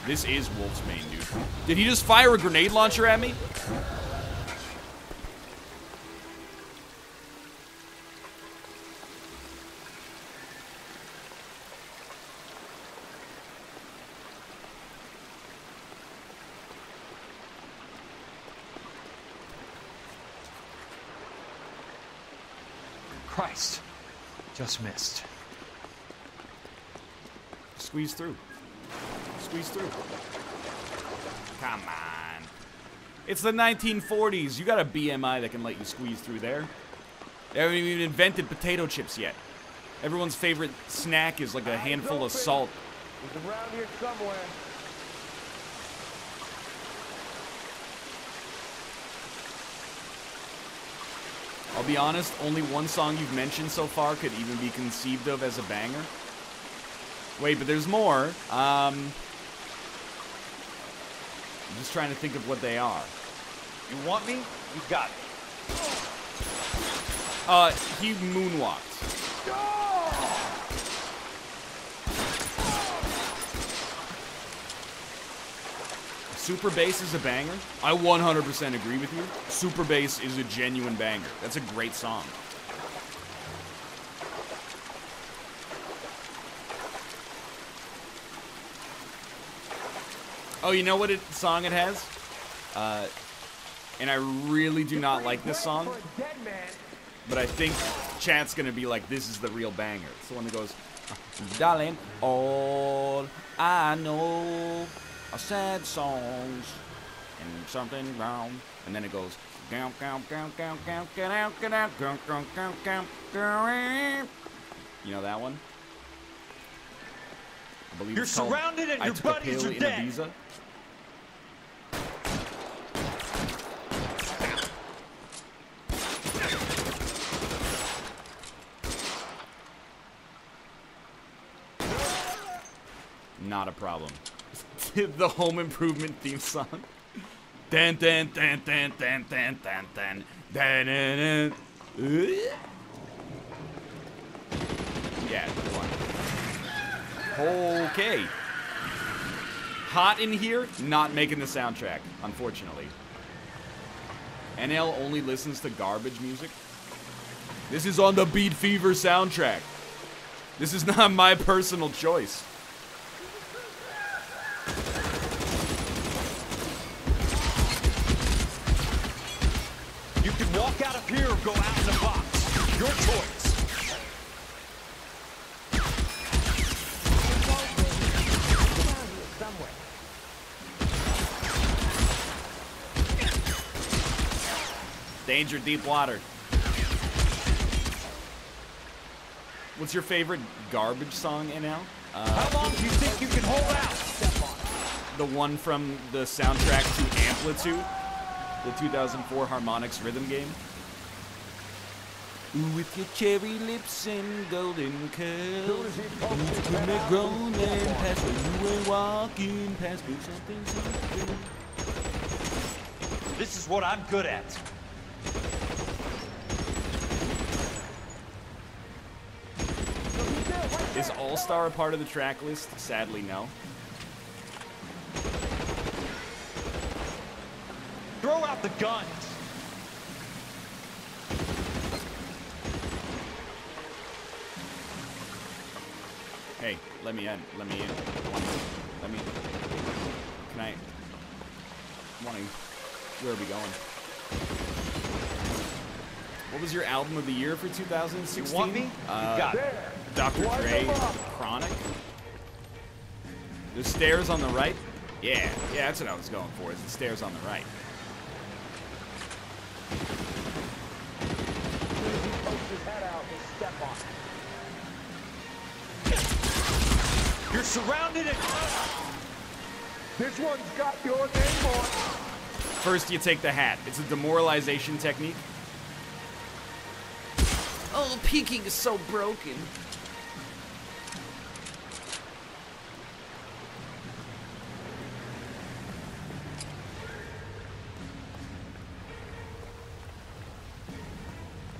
This is Wolf's Mane, dude. Did he just fire a grenade launcher at me? Christ. Just missed. Squeeze through. Squeeze through. Come on. It's the 1940s. You got a BMI that can let you squeeze through there. They haven't even invented potato chips yet. Everyone's favorite snack is like a handful of salt. He's around here somewhere. I'll be honest, only one song you've mentioned so far could even be conceived of as a banger. Wait, but there's more. I'm just trying to think of what they are. You want me? You got me. He moonwalked. Super Bass is a banger. I 100% agree with you. Super Bass is a genuine banger. That's a great song. Oh, you know what song it has? And I really do not like this song. But I think chat's gonna be like, this is the real banger. It's the one that goes, darling, all I know are sad songs and something wrong. And then it goes, you know that one? I believe You're it's called surrounded and I your Took a buddies Pill are in dead. Ibiza. Not a problem. The Home Improvement theme song. Dan dan dan dan dan dan dan dan dan dan. Yeah, one. Okay. Hot in here, not making the soundtrack, unfortunately. NL only listens to garbage music. This is on the Beat Fever soundtrack. This is not my personal choice. You can walk out of here or go out in the box. Your choice. Danger, deep water. What's your favorite garbage song, NL? How long do you think you can hold out? The one from the soundtrack to Amplitude, the 2004 Harmonix rhythm game. With your cherry lips and golden curls, you make grown men pass when you ain't walking past me. Something. This is what I'm good at. Is All-Star a part of the track list? Sadly, no. Throw out the guns. Hey, let me in. Let me in. Let me. Can I? Where are we going? What was your album of the year for 2016? You want me? Got it. Dr. Dre, Chronic. The stairs on the right? Yeah, that's what I was going for, is the stairs on the right. You're surrounded and... This one's got your name on it. First, you take the hat. It's a demoralization technique. Oh, peeking is so broken.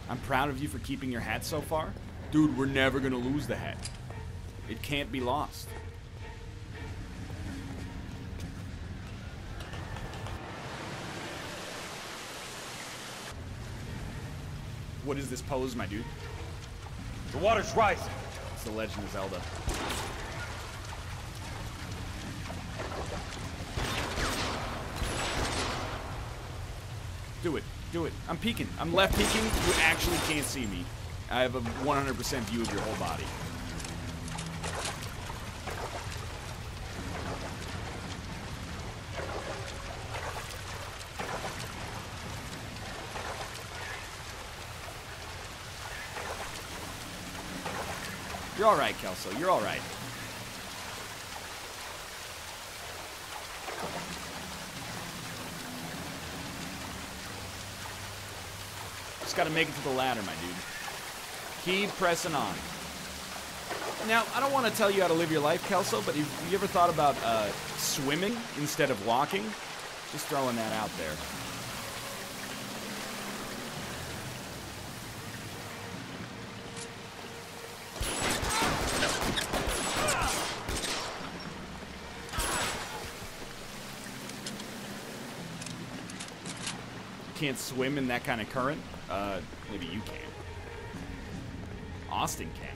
I'm proud of you for keeping your hat so far. Dude, we're never gonna lose the hat. It can't be lost. What is this pose, my dude? The water's rising. It's the Legend of Zelda. Do it. Do it. I'm peeking. I'm left peeking. You actually can't see me. I have a 100% view of your whole body. You're alright, Kelso. You're alright. Just gotta make it to the ladder, my dude. Keep pressing on. Now, I don't want to tell you how to live your life, Kelso, but have you ever thought about swimming instead of walking? Just throwing that out there. Can't swim in that kind of current? Maybe you can. Austin can.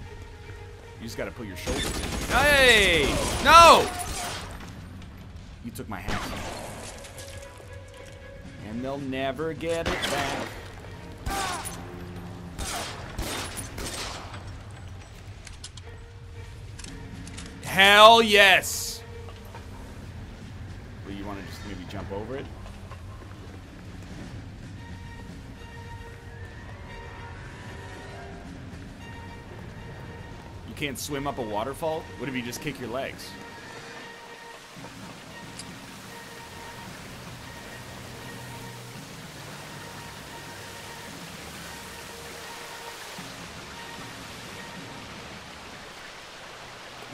You just gotta put your shoulders in. Hey! No! You took my hat. And they'll never get it back. Hell yes! Well, you want to just maybe jump over it? You can't swim up a waterfall? What if you just kick your legs?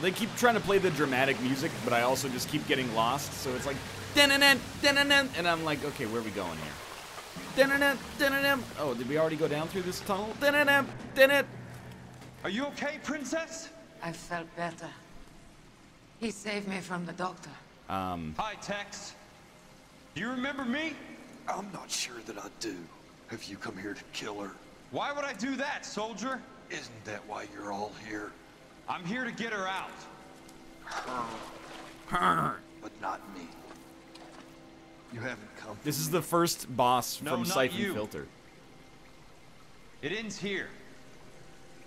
They keep trying to play the dramatic music, but I also just keep getting lost. So it's like, dun-dun-dun, dun-dun-dun, and I'm like, okay, where are we going here? Dun-dun-dun, dun-dun-dun. Oh, did we already go down through this tunnel? Dun-dun-dun, dun-dun. Are you okay, Princess? I felt better. He saved me from the doctor. Hi, Tex. Do you remember me? I'm not sure that I do. Have you come here to kill her? Why would I do that, soldier? Isn't that why you're all here? I'm here to get her out. Her. But not me. You haven't come. This is the first boss No, from not Siphon you. Filter. It ends here.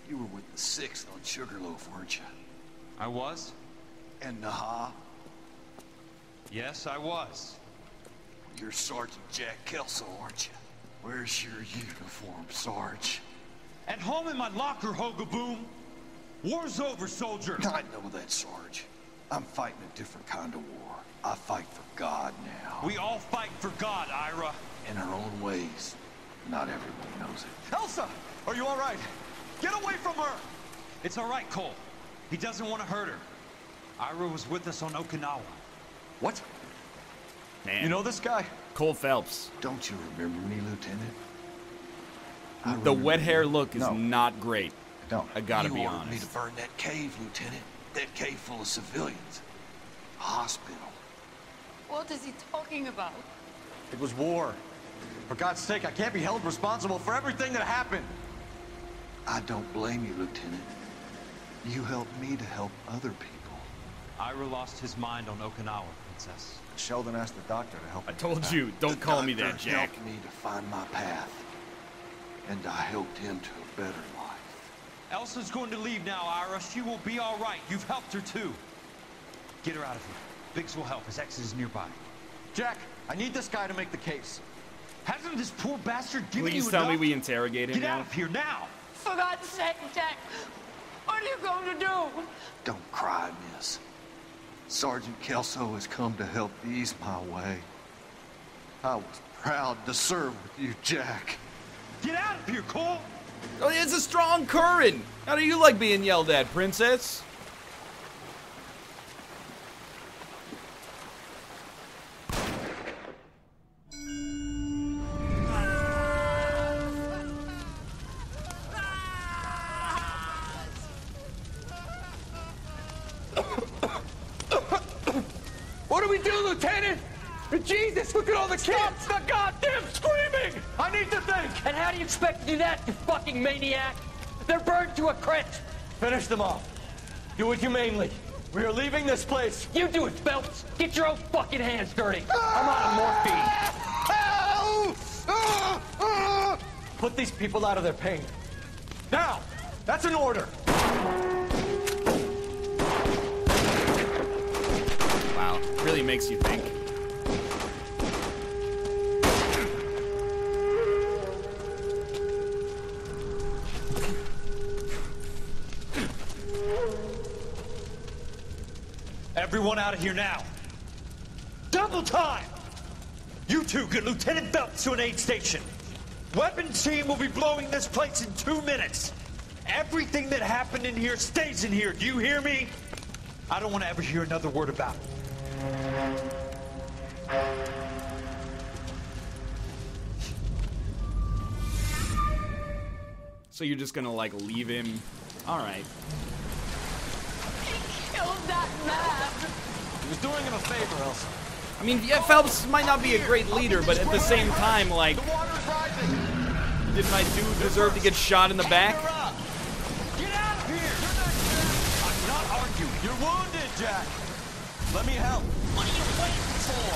You were with the 6th on Sugarloaf, weren't you? I was? And Naha? Yes, I was. You're Sergeant Jack Kelso, aren't you? Where's your uniform, Sarge? At home in my locker, Hogaboom. War's over, soldier. I know that, Sarge. I'm fighting a different kind of war. I fight for God now. We all fight for God, Ira. In our own ways. Not everyone knows it. Elsa! Are you all right? Get away from her! It's all right, Cole. He doesn't want to hurt her. Ira was with us on Okinawa. What? Man. You know this guy? Cole Phelps. Don't you remember me, Lieutenant? The wet hair look is No. not great. I don't. I gotta you be ordered me honest. to burn that cave, Lieutenant. That cave full of civilians. A hospital. What is he talking about? It was war. For God's sake, I can't be held responsible for everything that happened. I don't blame you, Lieutenant. You helped me to help other people. Ira lost his mind on Okinawa, Princess. Sheldon asked the doctor to help I him. told you, don't call me that, Doctor Jack. helped me to find my path. And I helped him to a better life. Elsa's going to leave now, Ira. She will be all right. You've helped her, too. Get her out of here. Biggs will help. His ex is nearby. Jack, I need this guy to make the case. Hasn't this poor bastard given Please you tell me enough? we interrogate him Get now. out of here now! For God's sake, Jack! What are you going to do? Don't cry, miss. Sergeant Kelso has come to help ease my way. I was proud to serve with you, Jack. Get out of here, Cole! Oh, it's a strong current. How do you like being yelled at, Princess? What do we do, Lieutenant? Jesus, look at all the kids! Stop the goddamn screaming! I need to think! And how do you expect to do that, you fucking maniac? They're burned to a crisp! Finish them off. Do it humanely. We are leaving this place. You do it, Phelps! Get your own fucking hands dirty! I'm out of morphine! Put these people out of their pain. Now! That's an order! Wow, really makes you think. Everyone out of here now. Double time! You two get Lieutenant Phelps to an aid station. Weapons team will be blowing this place in 2 minutes. Everything that happened in here stays in here. Do you hear me? I don't want to ever hear another word about it. So you're just gonna, like, leave him? Alright. Killed that man! He was doing him a favor, Elsa. I mean, yeah, Phelps might not be a great leader, but at the same time, like, did my dude deserve to get shot in the back? Get out of here! I'm not arguing. You're wounded, Jack. Let me help. What are you waiting for?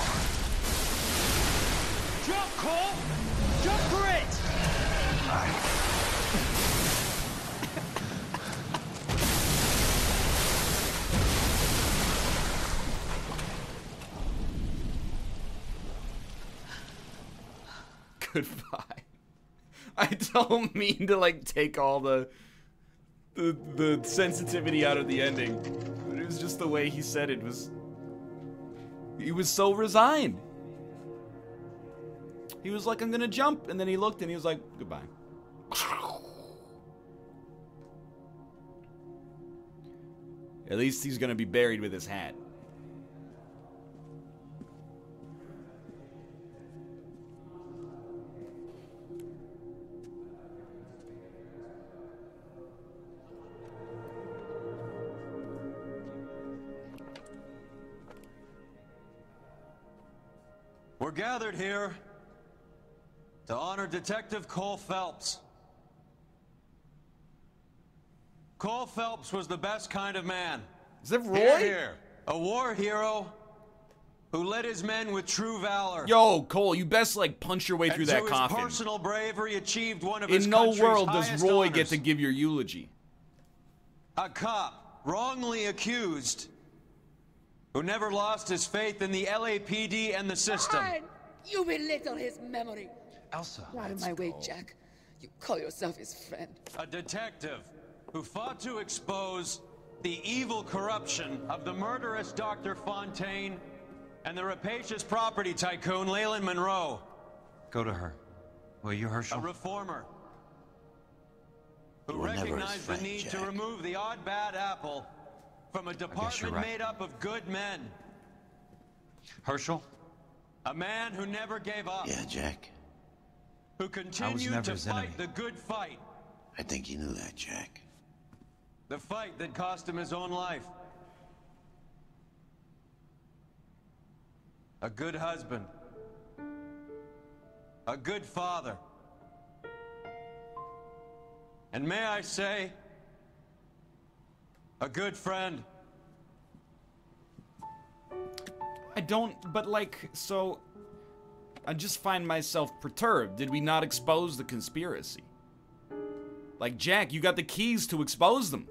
Jump, Cole! Jump for it! Goodbye. I don't mean to like take all the sensitivity out of the ending, but it was just the way he said it was. He was so resigned. He was like, I'm gonna jump, and then he looked and he was like, goodbye. At least he's gonna be buried with his hat. We're gathered here to honor Detective Cole Phelps. Cole Phelps was the best kind of man. Is it Roy? Hear, hear. A war hero who led his men with true valor. Yo, Cole, you best like punch your way through that his coffin. Personal bravery achieved one of his In no country's world does highest Roy honors. get to give your eulogy. A cop wrongly accused who never lost his faith in the LAPD and the system. Fine. You belittle his memory. Elsa, Out of my way, Jack. You call yourself his friend. A detective who fought to expose the evil corruption of the murderous Dr. Fontaine and the rapacious property tycoon Leyland Monroe. Go to her. Will you, Herschel? A reformer who You were never his recognized friend, the need to Jack. remove the odd bad apple from a department right. made up of good men. Herschel? A man who never gave up. Yeah, Jack. Who continued never to his fight enemy. the good fight. I think you knew that, Jack. The fight that cost him his own life. A good husband. A good father. And may I say, a good friend. I don't, but like, so, I just find myself perturbed. Did we not expose the conspiracy? Like, Jack, you got the keys to expose them.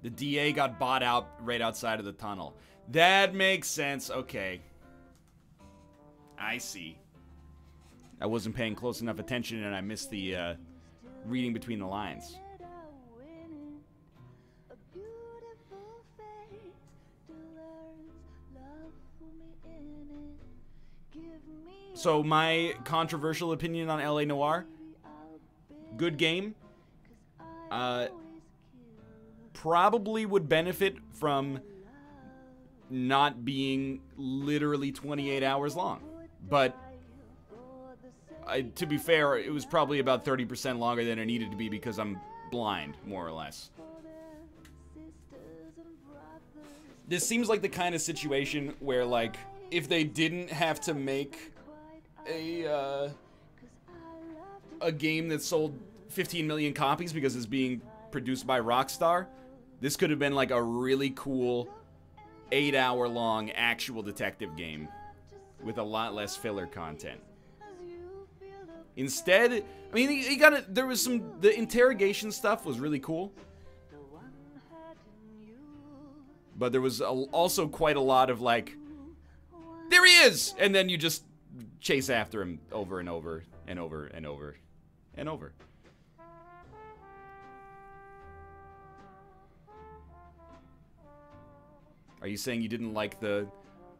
The DA got bought out right outside of the tunnel. That makes sense. Okay. I see. I wasn't paying close enough attention and I missed the reading between the lines. So my controversial opinion on LA Noire, good game. Probably would benefit from not being literally 28 hours long. But to be fair, it was probably about 30% longer than it needed to be because I'm blind, more or less. This seems like the kind of situation where, like, if they didn't have to make a game that sold 15 million copies because it's being produced by Rockstar, this could have been like a really cool 8-hour-long actual detective game with a lot less filler content. Instead, I mean, he got it. There was some. The interrogation stuff was really cool, but there was also quite a lot of like, there he is, and then you just chase after him over and over and over and over and over. Are you saying you didn't like the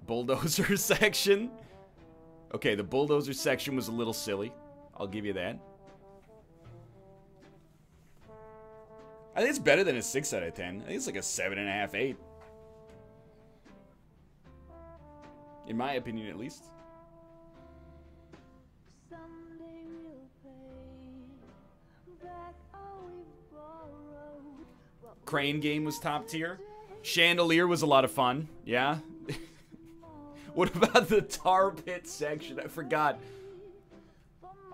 bulldozer section? Okay, the bulldozer section was a little silly. I'll give you that. I think it's better than a 6 out of 10. I think it's like a 7.5, 8. In my opinion, at least. Crane game was top tier. Chandelier was a lot of fun. Yeah. What about the tar pit section? I forgot.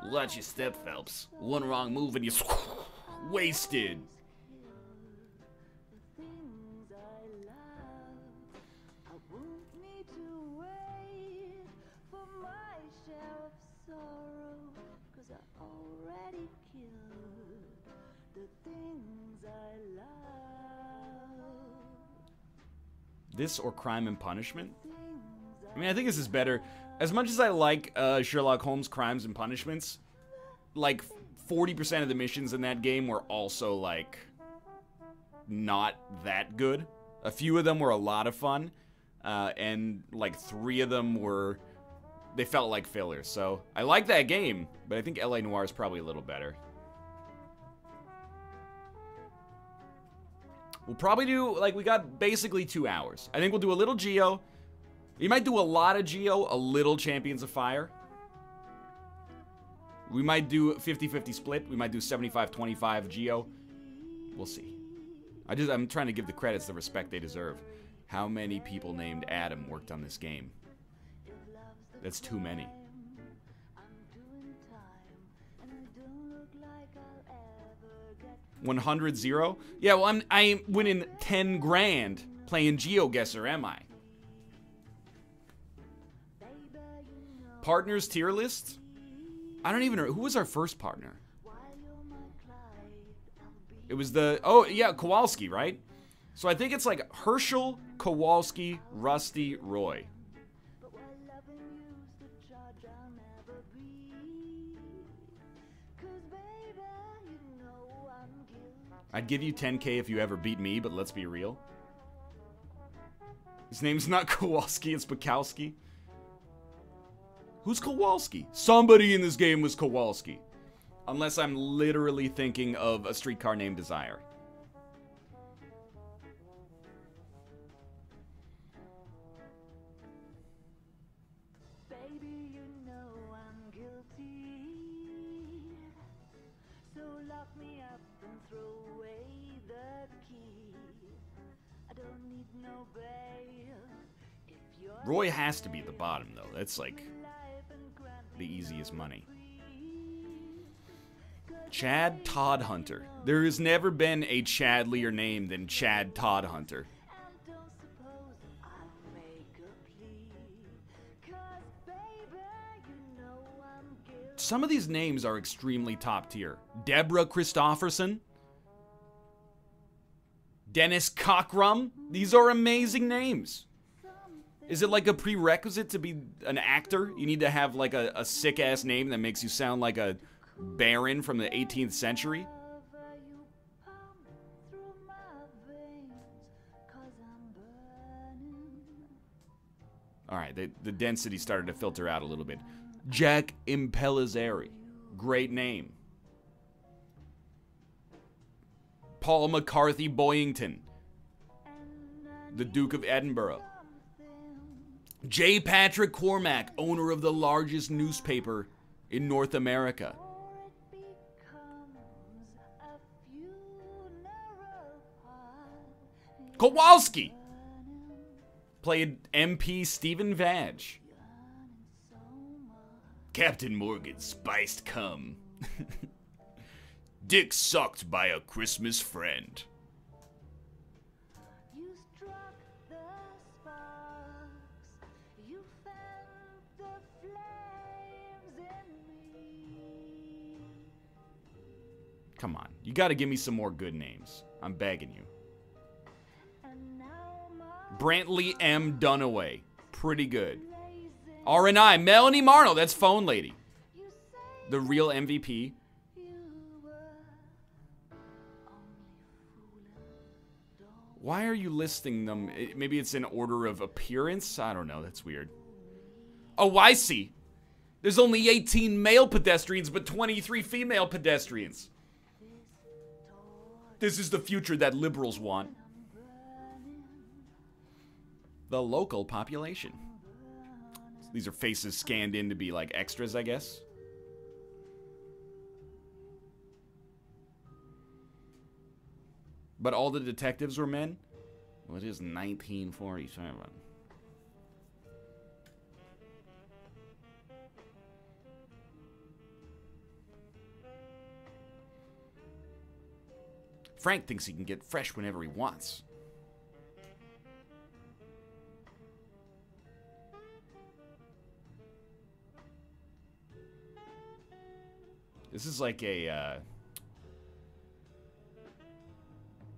Watch your step, Phelps. One wrong move and you're wasted. This or Crime and Punishment? I mean, I think this is better. As much as I like Sherlock Holmes Crimes and Punishments, like 40% of the missions in that game were also like not that good. A few of them were a lot of fun, and like 3 of them they felt like fillers. So I like that game, but I think LA Noire is probably a little better. We'll probably do, like, we got basically 2 hours. I think we'll do a little Geo. We might do a lot of Geo, a little Champions of Fire. We might do 50-50 split. We might do 75-25 Geo. We'll see. I'm trying to give the credits the respect they deserve. How many people named Adam worked on this game? That's too many. 100-0? Yeah, well, I'm winning 10 grand playing GeoGuessr, am I? Partners tier list? I don't even know. Who was our first partner? It was oh, yeah, Kowalski, right? So I think it's like Herschel, Kowalski, Rusty, Roy. I'd give you 10K if you ever beat me, but let's be real. His name's not Kowalski, it's Bukowski. Who's Kowalski? Somebody in this game was Kowalski. Unless I'm literally thinking of A Streetcar Named Desire. Baby, you know I'm guilty. So lock me up and throw away the key. I don't need no bail. Roy has to be at the bottom, though. That's like the easiest money. Chad Toddhunter. There has never been a Chadlier name than Chad Toddhunter. Some of these names are extremely top tier. Deborah Christofferson. Dennis Cockrum. These are amazing names. Is it like a prerequisite to be an actor? You need to have like a sick-ass name that makes you sound like a baron from the 18th century? Alright, the density started to filter out a little bit. Jack Impellizzeri. Great name. Paul McCarthy Boyington. The Duke of Edinburgh. J. Patrick Cormack, owner of the largest newspaper in North America. Kowalski played MP Stephen Vadge. Captain Morgan spiced cum. Dick sucked by a Christmas friend. Come on, you gotta give me some more good names. I'm begging you. Brantley M. Dunaway. Pretty good. R&I. Melanie Marno. That's Phone Lady. The real MVP. Why are you listing them? Maybe it's in order of appearance? I don't know. That's weird. Oh, I see. There's only 18 male pedestrians, but 23 female pedestrians. This is the future that liberals want. The local population. These are faces scanned in to be like extras, I guess. But all the detectives were men? Well, it is 1947. Frank thinks he can get fresh whenever he wants. This is like a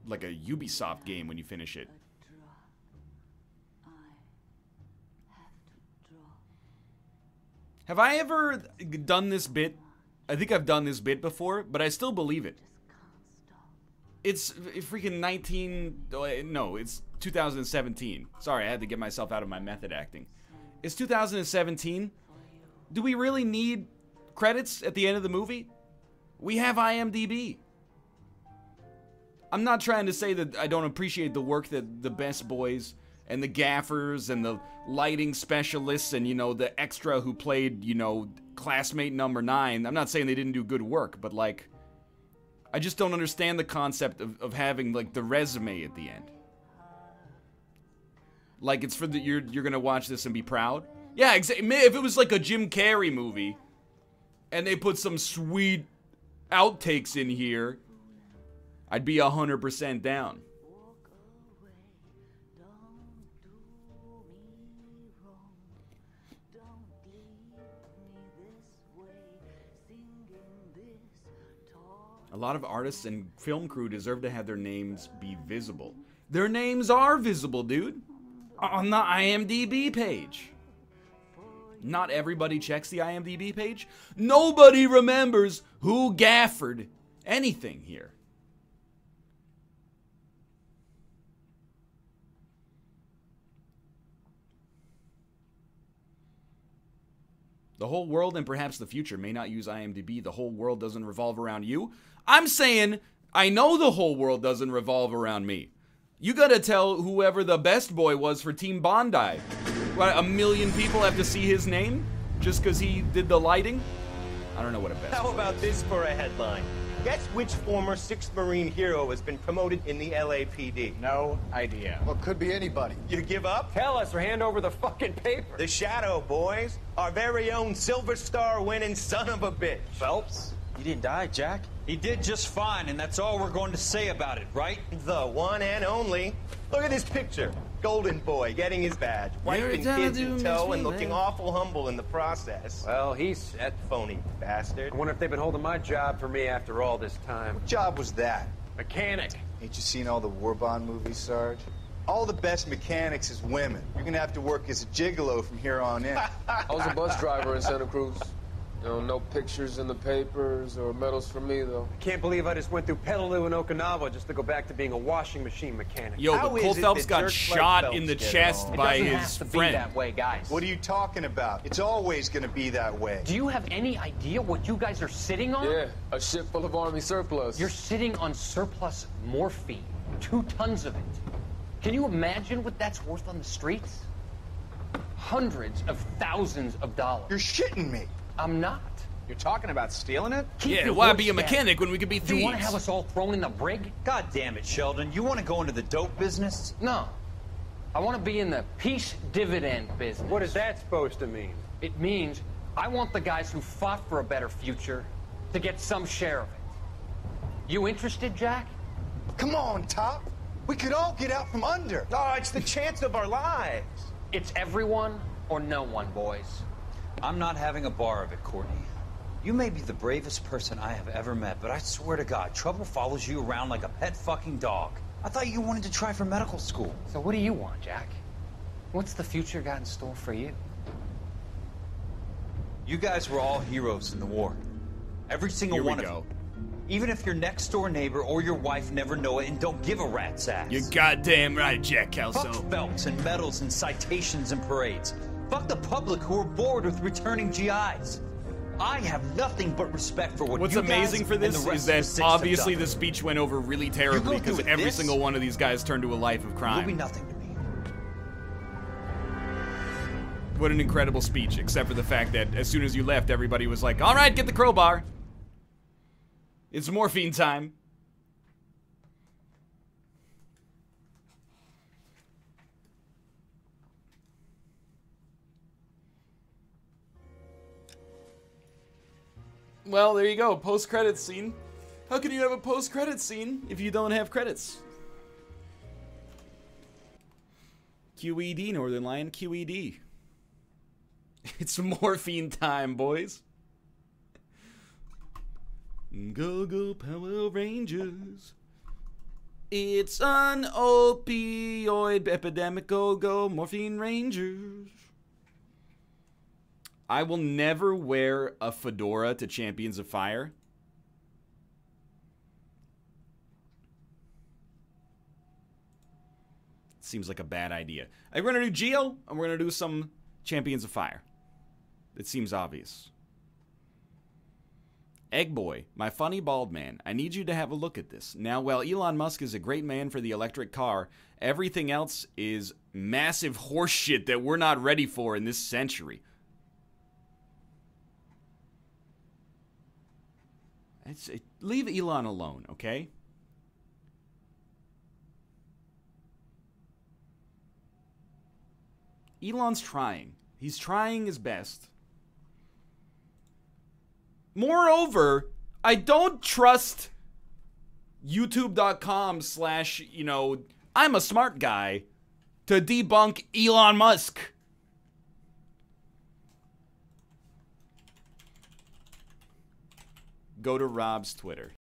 Ubisoft game when you finish it. Have I ever done this bit? I think I've done this bit before, but I still believe it. It's freaking it's 2017. Sorry, I had to get myself out of my method acting. It's 2017. Do we really need credits at the end of the movie? We have IMDb. I'm not trying to say that I don't appreciate the work that the best boys and the gaffers and the lighting specialists and, you know, the extra who played, you know, classmate number 9. I'm not saying they didn't do good work, but, like, I just don't understand the concept of having, like, the resume at the end. Like, it's for the, you're gonna watch this and be proud? Yeah, exactly. If it was like a Jim Carrey movie, and they put some sweet outtakes in here, I'd be 100% down. A lot of artists and film crew deserve to have their names be visible. Their names are visible, dude. On the IMDb page. Not everybody checks the IMDb page. Nobody remembers who gaffered anything here. The whole world and perhaps the future may not use IMDb. The whole world doesn't revolve around you. I'm saying I know the whole world doesn't revolve around me. You gotta tell whoever the best boy was for Team Bondi. What, 1 million people have to see his name just because he did the lighting? I don't know what a best How boy about is. this for a headline? Guess which former 6th Marine hero has been promoted in the LAPD? No idea. Well, could be anybody. You give up? Tell us or hand over the fucking paper. The Shadow, boys. Our very own Silver Star winning son of a bitch. Phelps? He didn't die, Jack. He did just fine, and that's all we're going to say about it, right? The one and only. Look at this picture. Golden boy getting his badge, wiping kids in tow and looking awful humble in the process. Well, he's that phony bastard. I wonder if they've been holding my job for me after all this time. What job was that? Mechanic. Ain't you seen all the war bond movies, Sarge? All the best mechanics is women. You're gonna have to work as a gigolo from here on in. I was a bus driver in Santa Cruz. You know, no pictures in the papers or medals for me, though. I can't believe I just went through Petaloo and Okinawa just to go back to being a washing machine mechanic. Yo, but Cole Phelps got shot in the chest by his friend. That way, guys. What are you talking about? It's always gonna be that way. Do you have any idea what you guys are sitting on? Yeah, a ship full of Army surplus. You're sitting on surplus morphine. 2 tons of it. Can you imagine what that's worth on the streets? Hundreds of thousands of dollars. You're shitting me. I'm not. You're talking about stealing it? Yeah, why be a mechanic when we could be thieves? Do you want to have us all thrown in the brig? God damn it, Sheldon. You want to go into the dope business? No. I want to be in the peace dividend business. What is that supposed to mean? It means I want the guys who fought for a better future to get some share of it. You interested, Jack? Come on, Top. We could all get out from under. Oh, it's the chance of our lives. It's everyone or no one, boys. I'm not having a bar of it, Courtney. You may be the bravest person I have ever met, but I swear to God, trouble follows you around like a pet fucking dog. I thought you wanted to try for medical school. So what do you want, Jack? What's the future got in store for you? You guys were all heroes in the war. Every single one of you. Even if your next door neighbor or your wife never know it and don't give a rat's ass. You're goddamn right, Jack Kelso. Fuck belts and medals and citations and parades. Fuck the public who are bored with returning GIs. I have nothing but respect for what What's you guys amazing for this and the rest is of the that six have obviously done. the speech went over really terribly because every single one of these guys turned to a life of crime. You'll be nothing to me. What an incredible speech, except for the fact that as soon as you left, everybody was like, all right, get the crowbar. It's morphine time. Well, there you go. Post-credits scene. How can you have a post-credits scene if you don't have credits? QED, Northernlion. QED. It's morphine time, boys. Go, go, Power Rangers. It's an opioid epidemic. Go, go, Morphine Rangers. I will never wear a fedora to Champions of Fire. Seems like a bad idea. We're going to do Geo, and we're going to do some Champions of Fire. It seems obvious. Egg Boy, my funny bald man, I need you to have a look at this. Now, while Elon Musk is a great man for the electric car, everything else is massive horseshit that we're not ready for in this century. Leave Elon alone, okay? Elon's trying. He's trying his best. Moreover, I don't trust YouTube.com / I'm a smart guy to debunk Elon Musk. Go to Rob's Twitter.